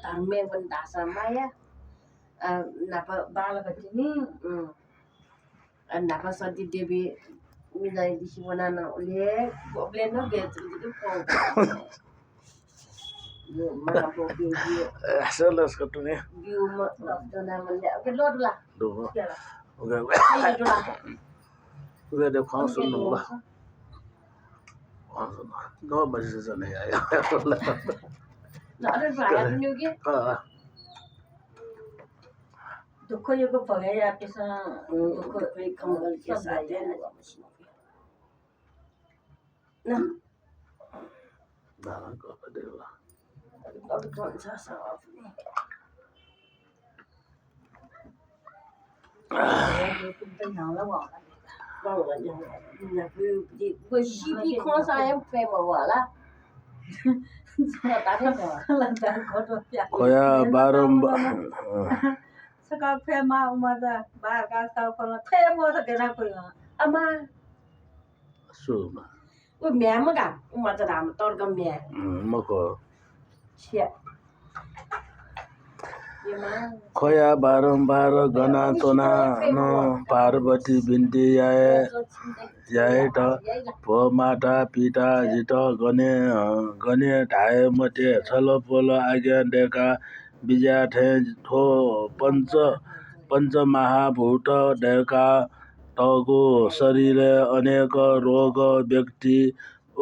tarme ban da sama ya na pa bala ka tini na pa sadi debi milai di siwana na ole no be tu di ko mana ko be selas katune biu ma dona male ke lo dula do oke de khasun no la no majlis ne ya na ada raya tu ni दुख युग भगे या किसा दुख कोई कमल के साथ है ना दान को देवा अब कौन सा सवाल ये तुम तो यहाँ लगा vâng là nhà vừa ship con sai em phê mà vợ là lần đầu có được ya खोया बारम्बार सका फे मा उमदा बाहर का सा कोला फे मो सके ना कोई ama सुमा ui mẹ mà cả mà ta làm to cầm mẹ मको shit ये मां खोया बारम्बार गना तोना न पार्वती बिन्ती याए त भ माता पिता जित गने ढाए मते छल पोल आज्ञा डेका बिजा ठे ठो पंच महाभूत डेका तगु शरीर अनेक रोग व्यक्ति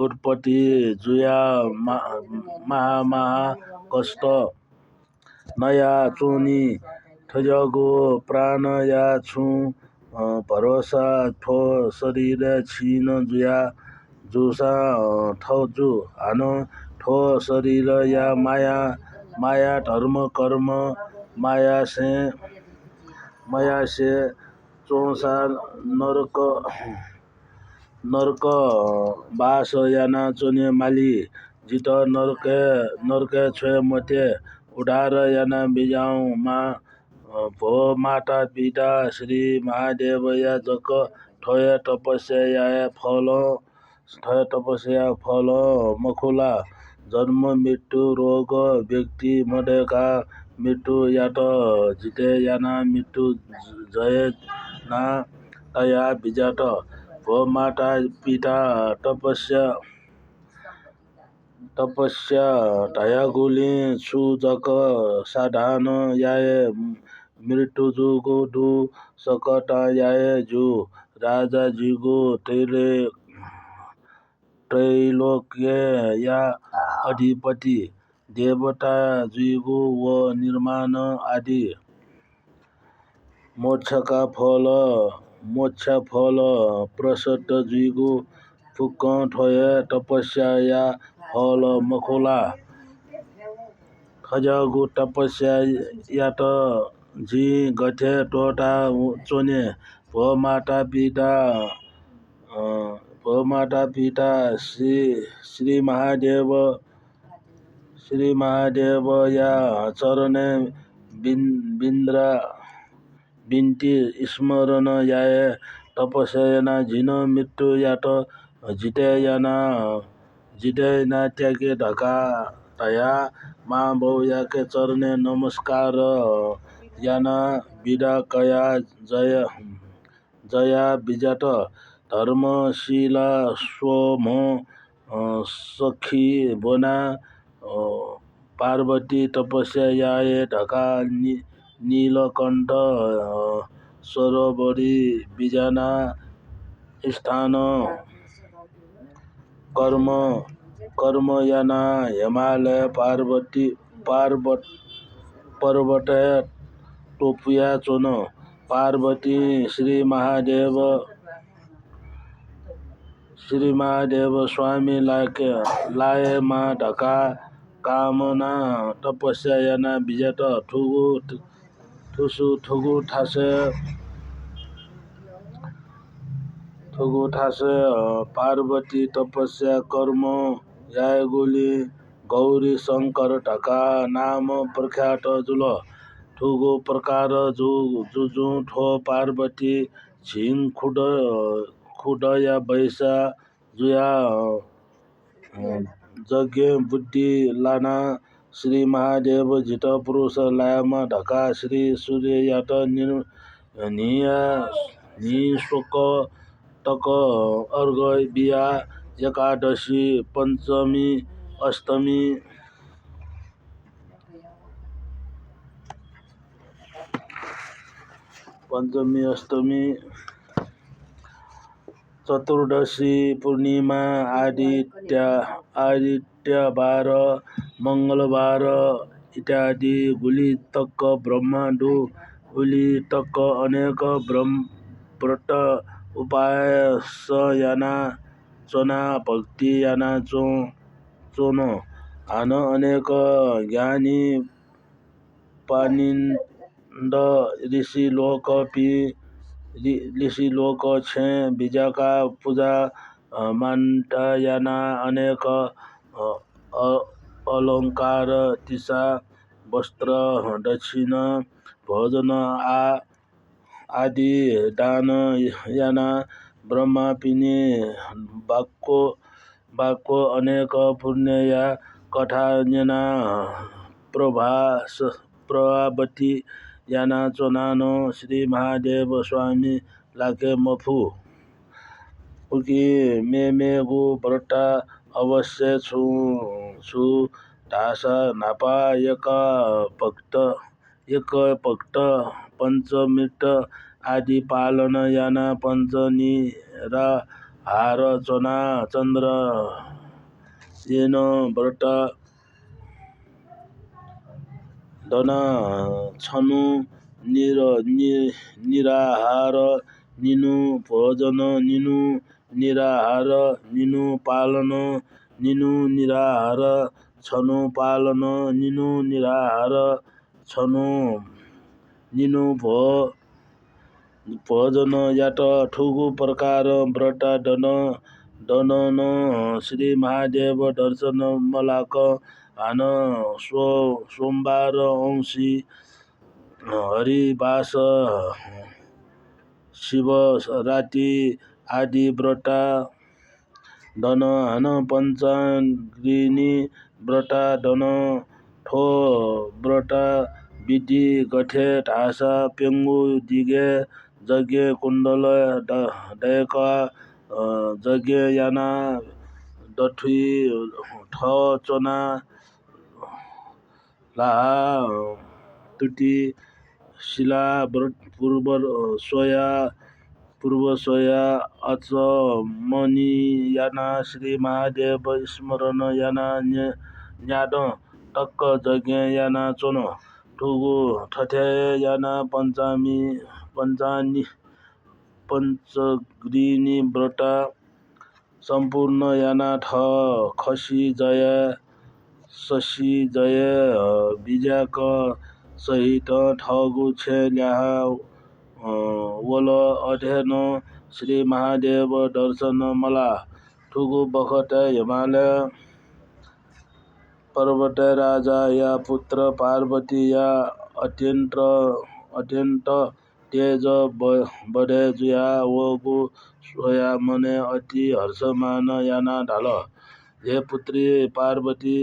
उत्पत्ति जुया महा कष्ट नया चोनी थजगो प्राण या छु भरोसा ठो शरीर छिन जुया जुसा ठजु हानो ठो शरीर या माया धर्म कर्म माया से चौसा नरक बास याना चोने माली जित नरक छे मते उडार याना बिजाऊ मा भो माता पिता श्री महादेव या जक ठय तपस्या फल मखुला जन्म मृत्यु रोग व्यक्ति मडेका मृत्यु यात जिते याना मृत्यु जय ना तया बिजाट भो माता पिता तपस्या ढयागुली सुजक साधान याय मृत्यु जुगु दु सकटा याय जु राजा जिगु त्रैलोक्य या अधिपति देवता जिगु व निर्माण आदि मोक्ष फल प्रसत जिगु फुक ठोय तपस्या या फल मखोला खजागु तपस्या यात जी गथे टोटा चोने भो माता पिता श्री महादेव या चरणे बिन्ती स्मरण याय तपस्या जिन मृत्यु यात जिते ना त्यागे ढका तया माँ बौ याके चरणे नमस्कार याना विदा कया जया बिजाट धर्मशिला स्वम सखी बोना पार्वती तपस्या याय ढका नीलकण्ठ सरोवरी बिजाना स्थान कर्म याना हिमालय पर्वत टोपुया चोन पार्वती श्री महादेव स्वामी लाय मा ढका कामना तपस्या याना बिजाट ठुगु ठासे पार्वती तपस्या कर्म यायगुली गौरी शंकर ढका नाम प्रख्यात जुल ठुगु प्रकार जुजु ठो पार्वती छिङ खुड या बैसा जुया जग्गे बुद्धि लाना श्री महादेव जित पुरुष लायमा ढका श्री सूर्य यात निशोक तक अर्घ बिया एकादशी पंचमी अष्टमी चतुर्दशी पूर्णिमा आदित्यवार मंगलवार इत्यादि गुली तक ब्रह्मांडु गुली तक अनेक व्रत उपाय याना चोना भक्ति याना चोनो आन अनेक ज्ञानी पानिंद ऋषि लोक छे बीजाका पूजा मानता याना अनेक अलंकार तिसा वस्त्र दक्षिण भोजन आदि दान याना ब्रह्मा पिने बाको अनेक पुण्य या कथा याना प्रभावती याना चोनानो श्री महादेव स्वामी लाके मफु उकी मे गु व्रता अवश्य छु ढासा नापा एक भक्त पंचमित आदि पालन याना पंचनिरा हार चोना चंद्र येन व्रत दन छनु निराहार निनु भोजन निनु निराहार निनु पालन निनु निराहार छनु पालन निनु निराहार छनु निनु भोजन यात ठुगु प्रकार व्रत दनन श्री महादेव दर्शन मलाक आन सोमबार औंसी हरिवास शिव राति आदि व्रता दन हन पंचाग्नि व्रता दन ठो व्रता विधि गठे ढासा पेङ्गु दिगे जगे कुण्डल दयका जगे याना दठुई ठ चोना लाहा तुटी शिला पूर्व सोया अचमनी याना श्री महादेव स्मरण याना न्याड टक्क जगे याना चोनो ठुगु ठठे याना पञ्चग्रिनी व्रता सम्पूर्ण याना ठ खसी जय शशी जय बिजाक सहित ठगु छे ल्याहा वल अध्ययन श्री महादेव दर्शन मला ठुगु बखत हिमालय पर्वत राजा या पुत्र पार्वती या अत्यंत तेज बढे जुया वगु सोया मने अति हर्षमान याना ढाल हे पुत्री पार्वती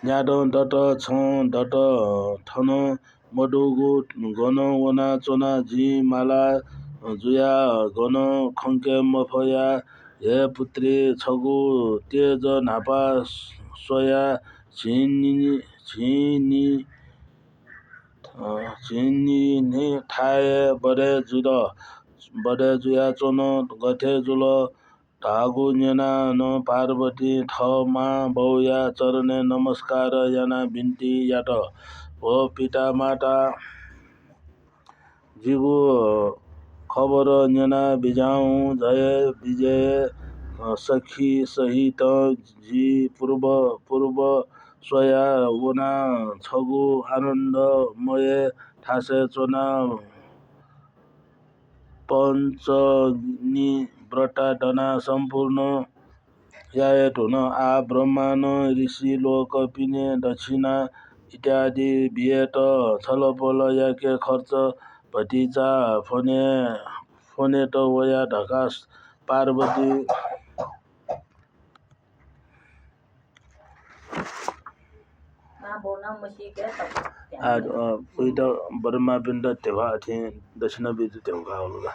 न्याड डट छ डट ठन मडुगु गन वना चोना झी माला जुया गन खङ्के मफया हे पुत्री छगु तेज नापा सोया छिनी ठाए बडे जुया चोन गथे जुल ढागु न्यना न पार्वती ठ मा बौया चरणे नमस्कार याना बिन्ती याट हो पिता माता जिगु खबर न्यना बिजाऊ जय विजय सखी सहित जी पूर्व सोया वना छगु आनन्दमय ठासे चोना पञ्चनी व्रता डना सम्पूर्ण याए ढुन आ ब्रह्माण ऋषि लोक पिने दक्षिणा इत्यादि बिएट छलपल याके खर्च भतिजा फोनेट वया ढकास पार्वती आज पुइद बर्मा बिन्द तेवा थिए दक्षिण बिदु तेउका होलुगा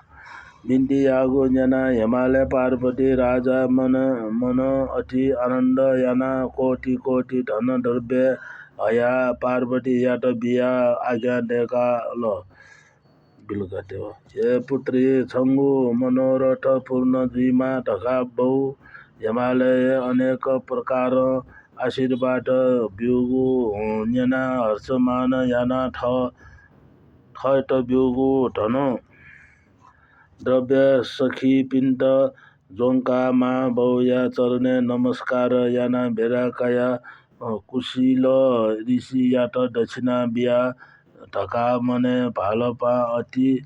बिन्ती यागु न्याना हिमालय पार्वती राजा मन अति आनन्द याना कोटि धन द्रव्य हया पार्वती याट बिया आज्ञा देका ल बिलुका तेवा हे पुत्री छङ्गु मनोरथ पूर्ण जुइमा ढका बहु हिमालय अनेक प्रकार आशीर्वाद बिउगु न्याना हर्षमान याना ठट बिउगु धन द्रव्य सखी पिण्ड जोङ्का मा बौया चरणे नमस्कार याना भेराकाया कुशील ऋषि याट दक्षिणा बिया ढका मने भालपा अति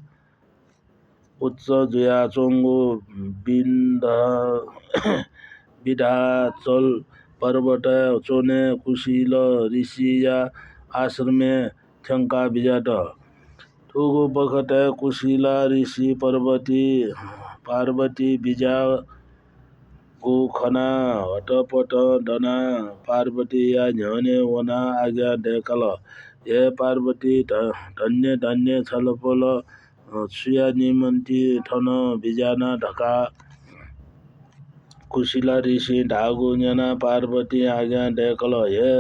उच्च जुया चोङ्गु विधाचल पर्वत चोने कुशील ऋषि या आश्रमे थ्यङ्का बिजाट ठुगु बखत कुशीला ऋषि पार्वती बिजा गु खना हटपट डना पार्वती या झ्यने वना आज्ञा देकल हे पार्वती धन्य छलपल सुया निमन्ती ठन बिजाना ढका कुशीला ऋषि ढागु न्याना पार्वती आज्ञा देकल हे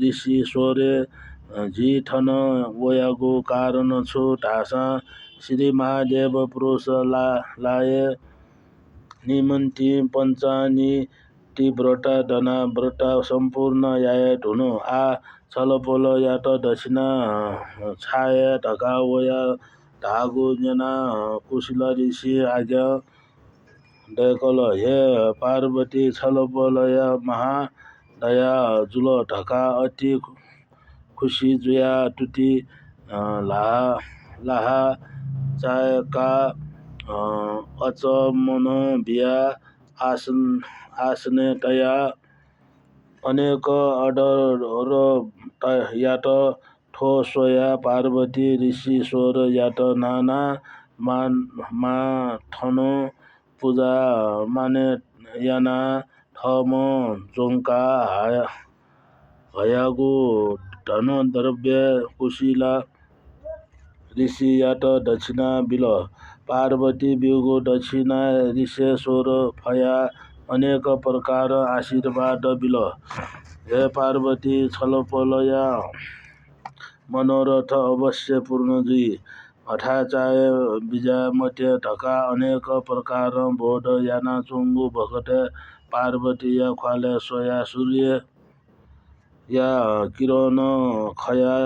ऋषि सोरे झी ठन वयागु कारण छु ढासा श्री महादेव पुरुष लाए निमन्ती पञ्चानी ती व्रता डना व्रता सम्पूर्ण याए ढुनु आ छलपोल याट दक्षिणा छाए ढका वया ढागु न्यना कुशीला ऋषि आज्ञा देकल हे पार्वती छलपोल या महा दया जुल ढका अति खुसी जुया तुति लाहा चायका अचमन बिया आसने तया अनेक अडर याट ठो सोया पार्वती ऋषि स्वर याट नाना मा ठनो पूजा माने याना ठम जोङ्का हयागु धन द्रव्य कुशीला ऋषि यात दक्षिणा बिल पार्वती बिगु दक्षिणा ऋषेश्वर फया अनेक प्रकार आशीर्वाद बिल हे पार्वती छलपलया मनोरथ अवश्य पूर्ण जुई अठाचाय बीजामत्य ढका अनेक प्रकार बोध याना चुंगु भगटे पार्वती या ख्वाले सोया सूर्य या किरण खया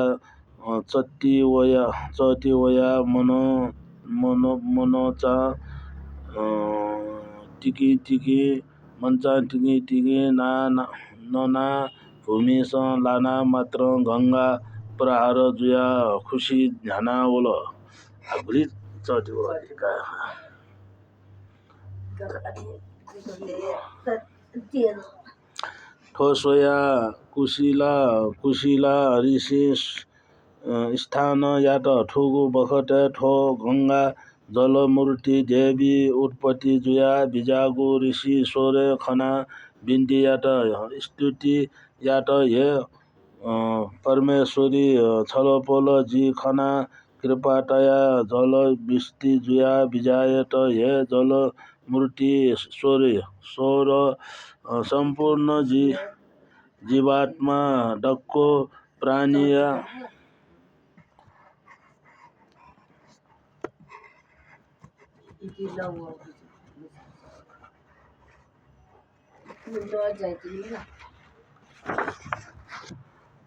चती वया मनोचा टिकी मंचा टिकी नना भूमि स लाना मात्र गंगा प्रहार जुया खुशी ध्याना ओल आगुली चटी ओली का ठोसोया कुशीला ऋषि स्थान यात ठुगु बखटे ठो गंगा जलमूर्ति देवी उत्पत्ति जुया बिजागु ऋषि सोरे खना बिन्ती यात स्तुति यात हे परमेश्वरी छलपोल जी खना कृपाटया जल विस्ति जुया बिजायत हे जल मूर्ति स्वर सम्पूर्ण जीवात्मा डक्को प्राणीया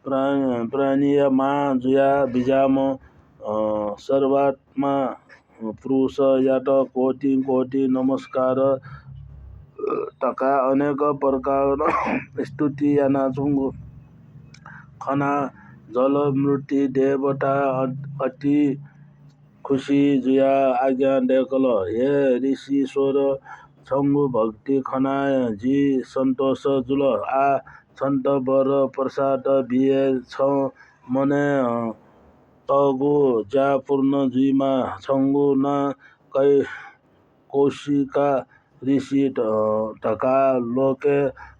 प्राणीय मा जुया बिजाम सर्वात्मा पुरुष यात कोटि नमस्कार टका अनेक प्रकार स्तुति याना चुंगु खना जल मृत्यु देवता अति खुशी जुया आज्ञा देखल हे ऋषि स्वर छंगु भक्ति खना जी संतोष जुल आ संत बर प्रसाद बिए छ मने तगु जा पूर्ण जुइमा छंगु न कौशिका ऋषि ढका लोके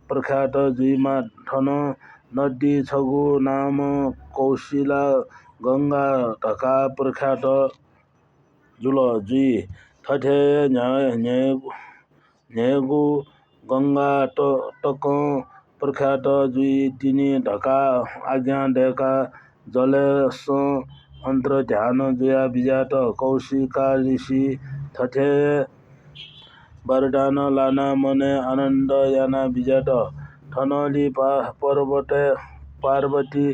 प्रख्यात जुइमा ठन नदी छगु नाम कौशिला गंगा ढका प्रख्यात जुल जुई ठठे न्यागु गंगा टक प्रख्यात जुई तिनी ढका आज्ञा डेका जलेस अन्त्र ध्यान जुया बिजात कौशिका ऋषि ठठे वरदान लाना मने आनन्द याना बिजात ठनली पर्वते पार्वती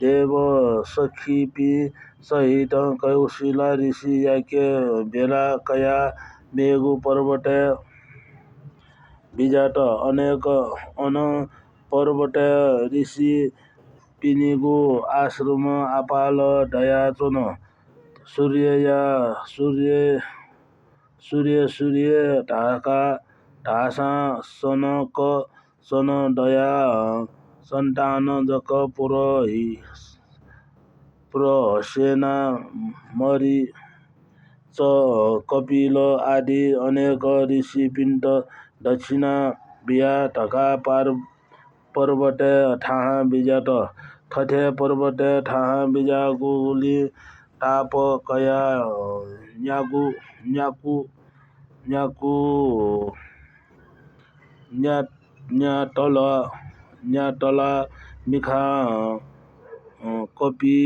देव सखीपी सहित कौशिला ऋषि याके बेला कया मेघु पर्वते बिजात अनेक अन पर्वते ऋषि पिनिगु आश्रम आपाल दया चुन सूर्य ढाका ढासा सन दया संतान जक सेना मरी च कपिल आदि अनेक ऋषि पिण्ड दक्षिणा बिया ढका पर्वते ठाहा बिजात ठठे पर्वते ठाहा बिजागुली ताप कया न्याटला मिखा कपी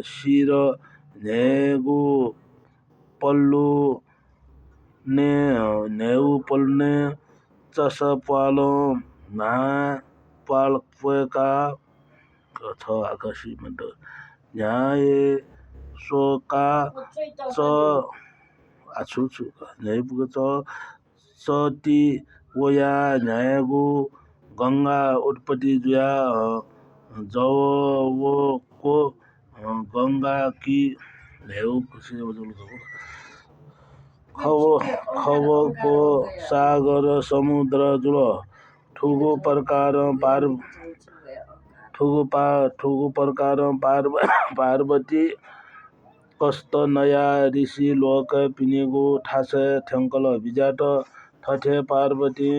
शिर नेगु पल्लु ने चस पालो ना पालका छ आकाशी मन्द न्याय सोका च आछु न्याय पुग च सती वया न्यायगु गंगा उत्पत्ति जुया जवको गंगा की न्याय खवको सागर समुद्र जुल ठुगु प्रकार पार्वती कस्त नया ऋषि लोक पिनिगु ठासे थ्यंकल बिजात ठठे पार्वती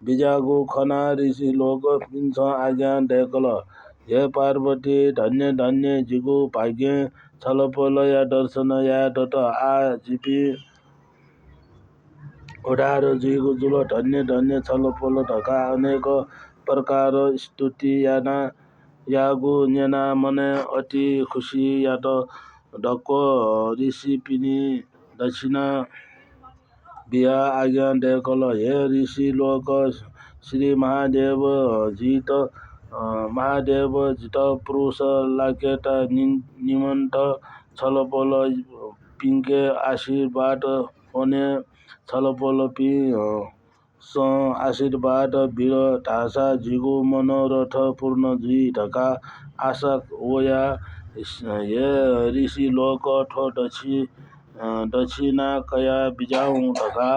बिजागु खना ऋषि लोक पिन्छ आज्ञा डेकल हे पार्वती धन्य धन्य जिगु भाग्य छलपल या दर्शन या डट आ जिपी उडार जिगु जुल धन्य धन्य छलपल ढका अनेक प्रकार स्तुति याना यागु न्यना मने अति खुशी यात ढको ऋषि पिनी दक्षिणा बिहा आज्ञा डेकल हे ऋषि लोक श्री महादेव जित महादेव जित पुरुष लाकेटा निमन्त छलपल पिङ्के आशीर्वाद होने छलपल पि आशीर्वाद वीर ढासा जिगु मनोरथ पूर्ण जी ढका आशा ओया हे ऋषि लोक ठो दक्षिणा कया बिजाउँ ढका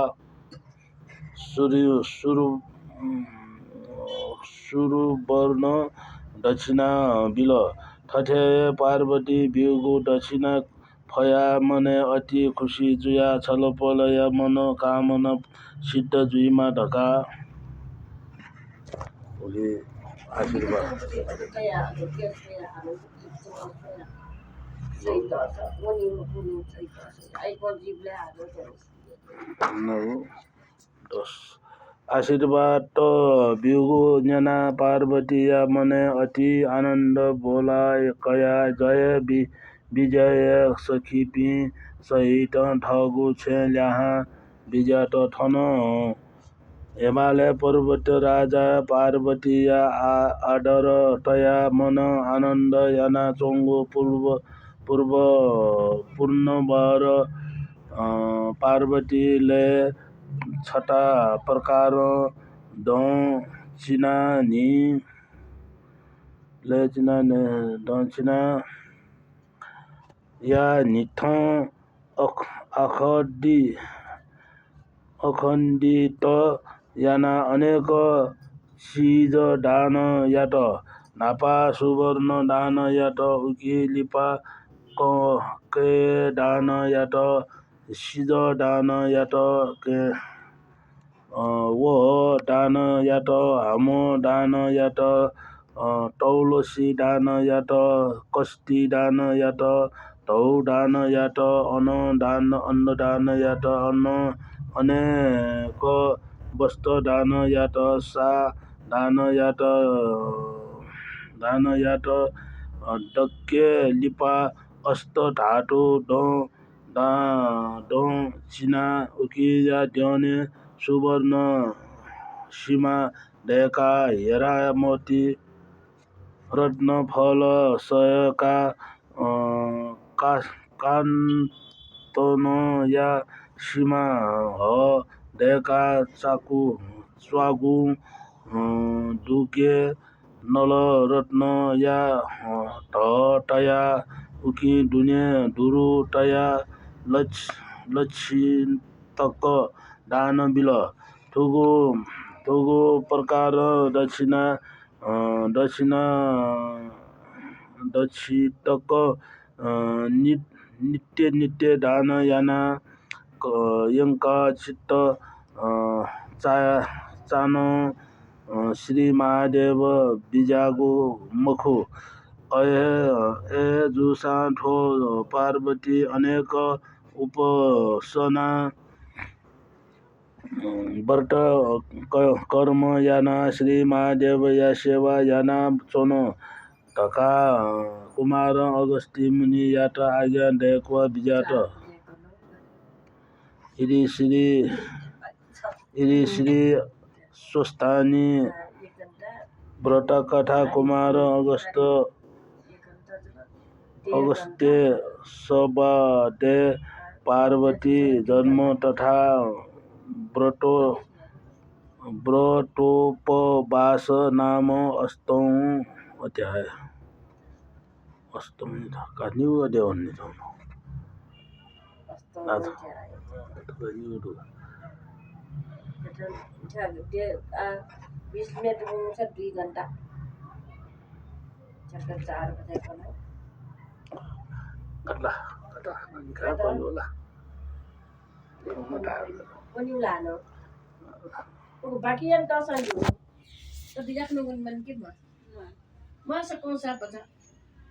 सुरुवर्ण दक्षिणा बिल ठठे पार्वती बिगु दक्षिणा फया मने अति खुशी जुया छलपल या मनोकामना सिद्ध जुइमा ढका ओली आशीर्वाद आशीर्वाद तो बिगु न्यना पार्वती या मने अति आनंद बोला कया जय विजय सखी पि सहित ठगु छे ल्याहा विजय तो ठन हिमालय पर्वत राजा पार्वती या आदर तया मन आनंद याना चोंगो पूर्व पूर्णवर पार्वती ले छटा प्रकार दक्षिणा नि ले दक्षिणा या निठ अखण्डित याना अनेक चीज दान यात नापा सुवर्ण दान यात उकी लिपा के दान यात सिज दान यात के वो दान यात हामो दान यात तौलसी दान यात कस्ती दान यात धौ दान यात अन्न दान यात अनेक वस्त्र दान यात सा दान यात डक्के लिपा अस्त धातु दक्षिणा उकिया द्यने सुवर्ण सीमा डेका हेरा मोती रत्न फल सयका कान्तन या सीमा ह डेका स्वागु दुके नल रत्न या ढटया उकी दुने दुरु तया लक्षितक दान बिल थुगु प्रकार दक्षितक नित्य दान याना यंका चित्त चान श्री महादेव बिजागु मखु ए जुसा ठो पार्वती अनेक उपासना व्रत कर्म याना श्री महादेव या सेवा याना चोनो ढका कुमार अगस्ती मुनि यात आज्ञा देखवा बिजात इरी श्री स्वस्थानी व्रत कथा कुमार अगस्त्य सबदे पार्वती जन्म तथा व्रतोपवास नाम अष्टम अध्याय अष्टमी ढका न्यू अध्याय When you land Bagian to sa iyo. Sa diyak nung man kimo. Masa kung sa pa